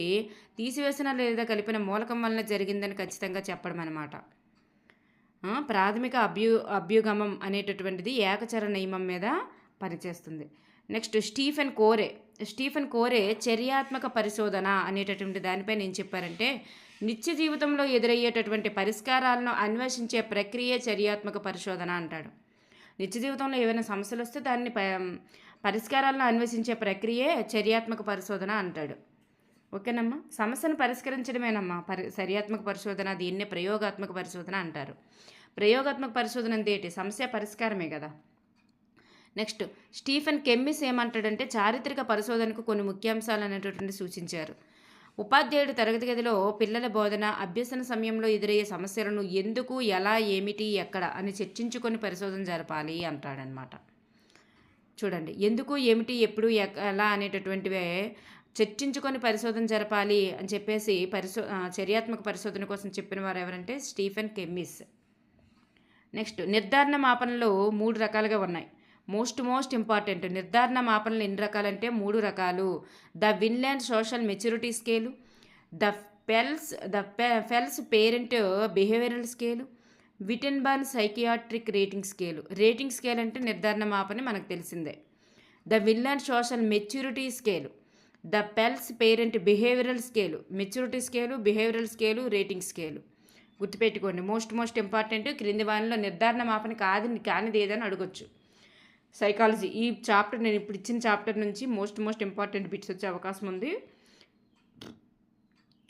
తీసివేసిన లేదా కలిపిన మూలకం వలన జరిగిందని ఖచ్చితంగా చెప్పడం అనమాట. ప్రాథమిక అభ్యుగమం అనేటటువంటిది ఏకచర నియమం మీద పనిచేస్తుంది. నెక్స్ట్ స్టీఫెన్ కోరే చర్యాత్మక పరిశోధన అనేటటువంటి దానిపై నేను చెప్పారంటే, నిత్య జీవితంలో ఎదురయ్యేటటువంటి పరిష్కారాలను అన్వేషించే ప్రక్రియ చర్యాత్మక పరిశోధన అంటాడు. నిత్య జీవితంలో ఏవైనా సమస్యలు వస్తే దాన్ని పరిష్కారాలను అన్వేషించే ప్రక్రియే చర్యాత్మక పరిశోధన అంటాడు. ఓకేనమ్మా, సమస్యను పరిష్కరించడమేనమ్మా చర్యాత్మక పరిశోధన. దీన్నే ప్రయోగాత్మక పరిశోధన అంటారు. ప్రయోగాత్మక పరిశోధన అంటే ఏంటి? సమస్య పరిష్కారమే కదా. నెక్స్ట్ స్టీఫెన్ కెమ్మిస్ ఏమంటాడంటే, చారిత్రక పరిశోధనకు కొన్ని ముఖ్యాంశాలు అనేటటువంటి సూచించారు. ఉపాధ్యాయుడు తరగతి గదిలో పిల్లల బోధన అభ్యసన సమయంలో ఎదురయ్యే సమస్యలను ఎందుకు, ఎలా, ఏమిటి, ఎక్కడ అని చర్చించుకొని పరిశోధన జరపాలి అంటాడనమాట. చూడండి, ఎందుకు, ఏమిటి, ఎప్పుడు, ఎలా అనేటటువంటివే చర్చించుకొని పరిశోధన జరపాలి అని చెప్పేసి చర్యాత్మక పరిశోధన కోసం చెప్పిన వారు ఎవరంటే స్టీఫెన్ కెమ్మిస్. నెక్స్ట్ నిర్ధారణ మాపనలు 3 రకాలుగా ఉన్నాయి. మోస్ట్ ఇంపార్టెంట్ నిర్ధారణ మాపనలు ఎన్ని రకాలంటే 3 రకాలు. The Vineland social maturity scale, the Fels parent behavioural scale, Wittenborn psychiatric rating scale అంటే నిర్ధారణ మాపని మనకు తెలిసిందే. The Vineland social maturity scale, the Fels parent behavioural scale, maturity scale, behavioural scale, rating scale. గుర్తుపెట్టుకోండి, మోస్ట్ ఇంపార్టెంట్. క్రింది వానిలో నిర్ధారణ మాపని కానిది ఏదని అడగొచ్చు. సైకాలజీ ఈ చాప్టర్, నేను ఇప్పుడు ఇచ్చిన చాప్టర్ నుంచి మోస్ట్ ఇంపార్టెంట్ బిట్స్ వచ్చే అవకాశం ఉంది.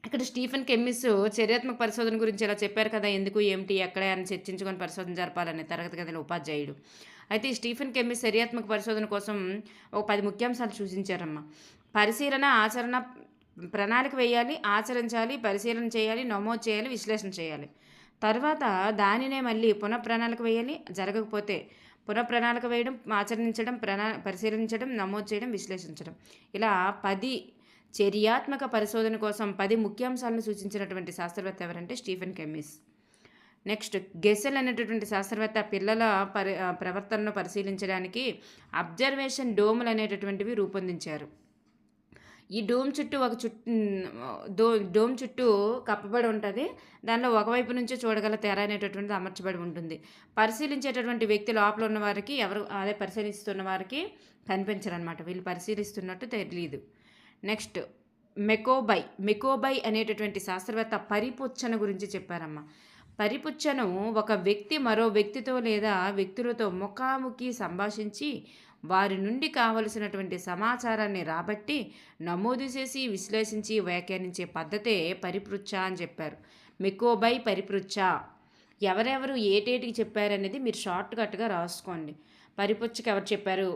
ఇక్కడ స్టీఫెన్ కెమ్మిస్ చర్యాత్మక పరిశోధన గురించి ఇలా చెప్పారు కదా, ఎందుకు, ఏమిటి, ఎక్కడ అని చర్చించుకొని పరిశోధన జరపాలని తరగతి గదిలో ఉపాధ్యాయుడు. అయితే స్టీఫెన్ కెమ్మిస్ చర్యాత్మక పరిశోధన కోసం ఒక 10 ముఖ్యాంశాలు సూచించారమ్మా. పరిశీలన, ఆచరణ, ప్రణాళిక వేయాలి, ఆచరించాలి, పరిశీలన చేయాలి, నమోదు చేయాలి, విశ్లేషణ చేయాలి. తర్వాత దానినే మళ్ళీ పునఃప్రణాళిక వేయాలి, జరగకపోతే పునఃప్రణాళిక వేయడం, ఆచరించడం, పరిశీలించడం, నమోదు చేయడం, విశ్లేషించడం. ఇలా 10 చర్యాత్మక పరిశోధన కోసం 10 ముఖ్యాంశాలను సూచించినటువంటి శాస్త్రవేత్త ఎవరంటే స్టీఫెన్ కెమ్మిస్. నెక్స్ట్ గెసెల్ అనేటటువంటి శాస్త్రవేత్త పిల్లల ప్రవర్తనను పరిశీలించడానికి అబ్జర్వేషన్ డోములు అనేటటువంటివి రూపొందించారు. ఈ డోమ్ చుట్టూ కప్పబడి ఉంటుంది. దానిలో ఒకవైపు నుంచే చూడగల తెర అనేటటువంటిది అమర్చబడి ఉంటుంది. పరిశీలించేటటువంటి వ్యక్తి లోపల ఉన్న వారికి పరిశీలిస్తున్న వారికి కనిపించరనమాట. వీళ్ళు పరిశీలిస్తున్నట్టు తెలియదు. నెక్స్ట్ మెకోబై అనేటటువంటి శాస్త్రవేత్త పరిపుచ్చన గురించి చెప్పారమ్మా. పరిపుచ్చను ఒక వ్యక్తి మరో వ్యక్తితో లేదా వ్యక్తులతో ముఖాముఖి సంభాషించి వారి నుండి కావలసినటువంటి సమాచారాన్ని రాబట్టి నమోదు చేసి విశ్లేషించి వ్యాఖ్యానించే పద్ధతే పరిపృచ్ఛ అని చెప్పారు. మెకోబై పరిపృచ్ఛ ఎవరెవరు ఏటేటికి చెప్పారనేది మీరు షార్ట్ కట్గా రాసుకోండి. పరిపుచ్చకి ఎవరు చెప్పారు,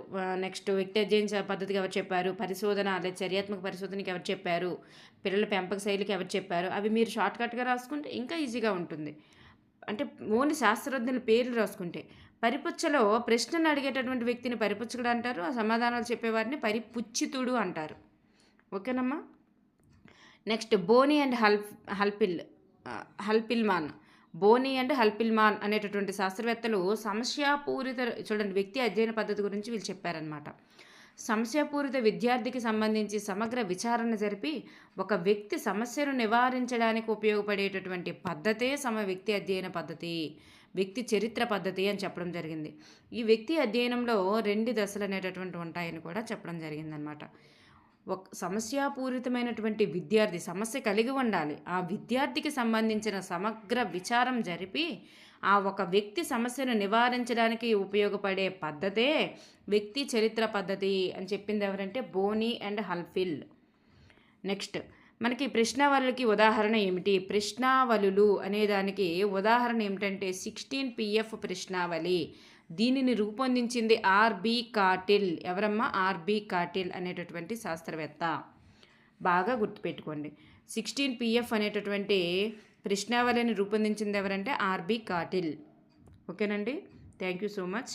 నెక్స్ట్ వ్యక్తి అధ్యయన పద్ధతికి ఎవరు చెప్పారు, పరిశోధన లేదా చర్యాత్మక పరిశోధనకి ఎవరు చెప్పారు, పిల్లల పెంపక శైలికి ఎవరు చెప్పారు, అవి మీరు షార్ట్ కట్గా రాసుకుంటే ఇంకా ఈజీగా ఉంటుంది. అంటే ఓన్లీ శాస్త్రజ్ఞుల పేర్లు రాసుకుంటే. పరిపుచ్చలో ప్రశ్నలు అడిగేటటువంటి వ్యక్తిని పరిపుచ్చకుడు అంటారు, ఆ సమాధానాలు చెప్పేవారిని పరిపుచ్చితుడు అంటారు. ఓకేనమ్మా. నెక్స్ట్ బోనీ అండ్ హల్పిల్మాన్ అనేటటువంటి శాస్త్రవేత్తలు సమస్యాపూరిత వ్యక్తి అధ్యయన పద్ధతి గురించి వీళ్ళు చెప్పారనమాట. సమస్యాపూరిత విద్యార్థికి సంబంధించి సమగ్ర విచారణ జరిపి ఒక వ్యక్తి సమస్యను నివారించడానికి ఉపయోగపడేటటువంటి పద్ధతే వ్యక్తి అధ్యయన పద్ధతి, వ్యక్తి చరిత్ర పద్ధతి అని చెప్పడం జరిగింది. ఈ వ్యక్తి అధ్యయనంలో 2 దశలు అనేటటువంటి ఉంటాయని కూడా చెప్పడం జరిగిందనమాట. ఒక సమస్యాపూరితమైనటువంటి విద్యార్థి సమస్య కలిగి ఉండాలి. ఆ విద్యార్థికి సంబంధించిన సమగ్ర విచారం జరిపి ఆ ఒక వ్యక్తి సమస్యను నివారించడానికి ఉపయోగపడే పద్ధతే వ్యక్తి చరిత్ర పద్ధతి అని చెప్పింది ఎవరంటే బోనీ అండ్ హల్ఫిల్. నెక్స్ట్ మనకి ప్రశ్నావళులకి ఉదాహరణ ఏమిటి? ప్రశ్నావళులు అనేదానికి ఉదాహరణ ఏమిటంటే 16 PF ప్రశ్నావళి. దీనిని రూపొందించింది ఆర్బి కాటిల్. ఎవరమ్మా? ఆర్బి కాటిల్ అనేటటువంటి శాస్త్రవేత్త. బాగా గుర్తుపెట్టుకోండి. 16 PF అనేటటువంటి ప్రశ్నావళిని రూపొందించింది ఎవరంటే ఆర్బి కాటిల్. ఓకేనండి. Thank you so much.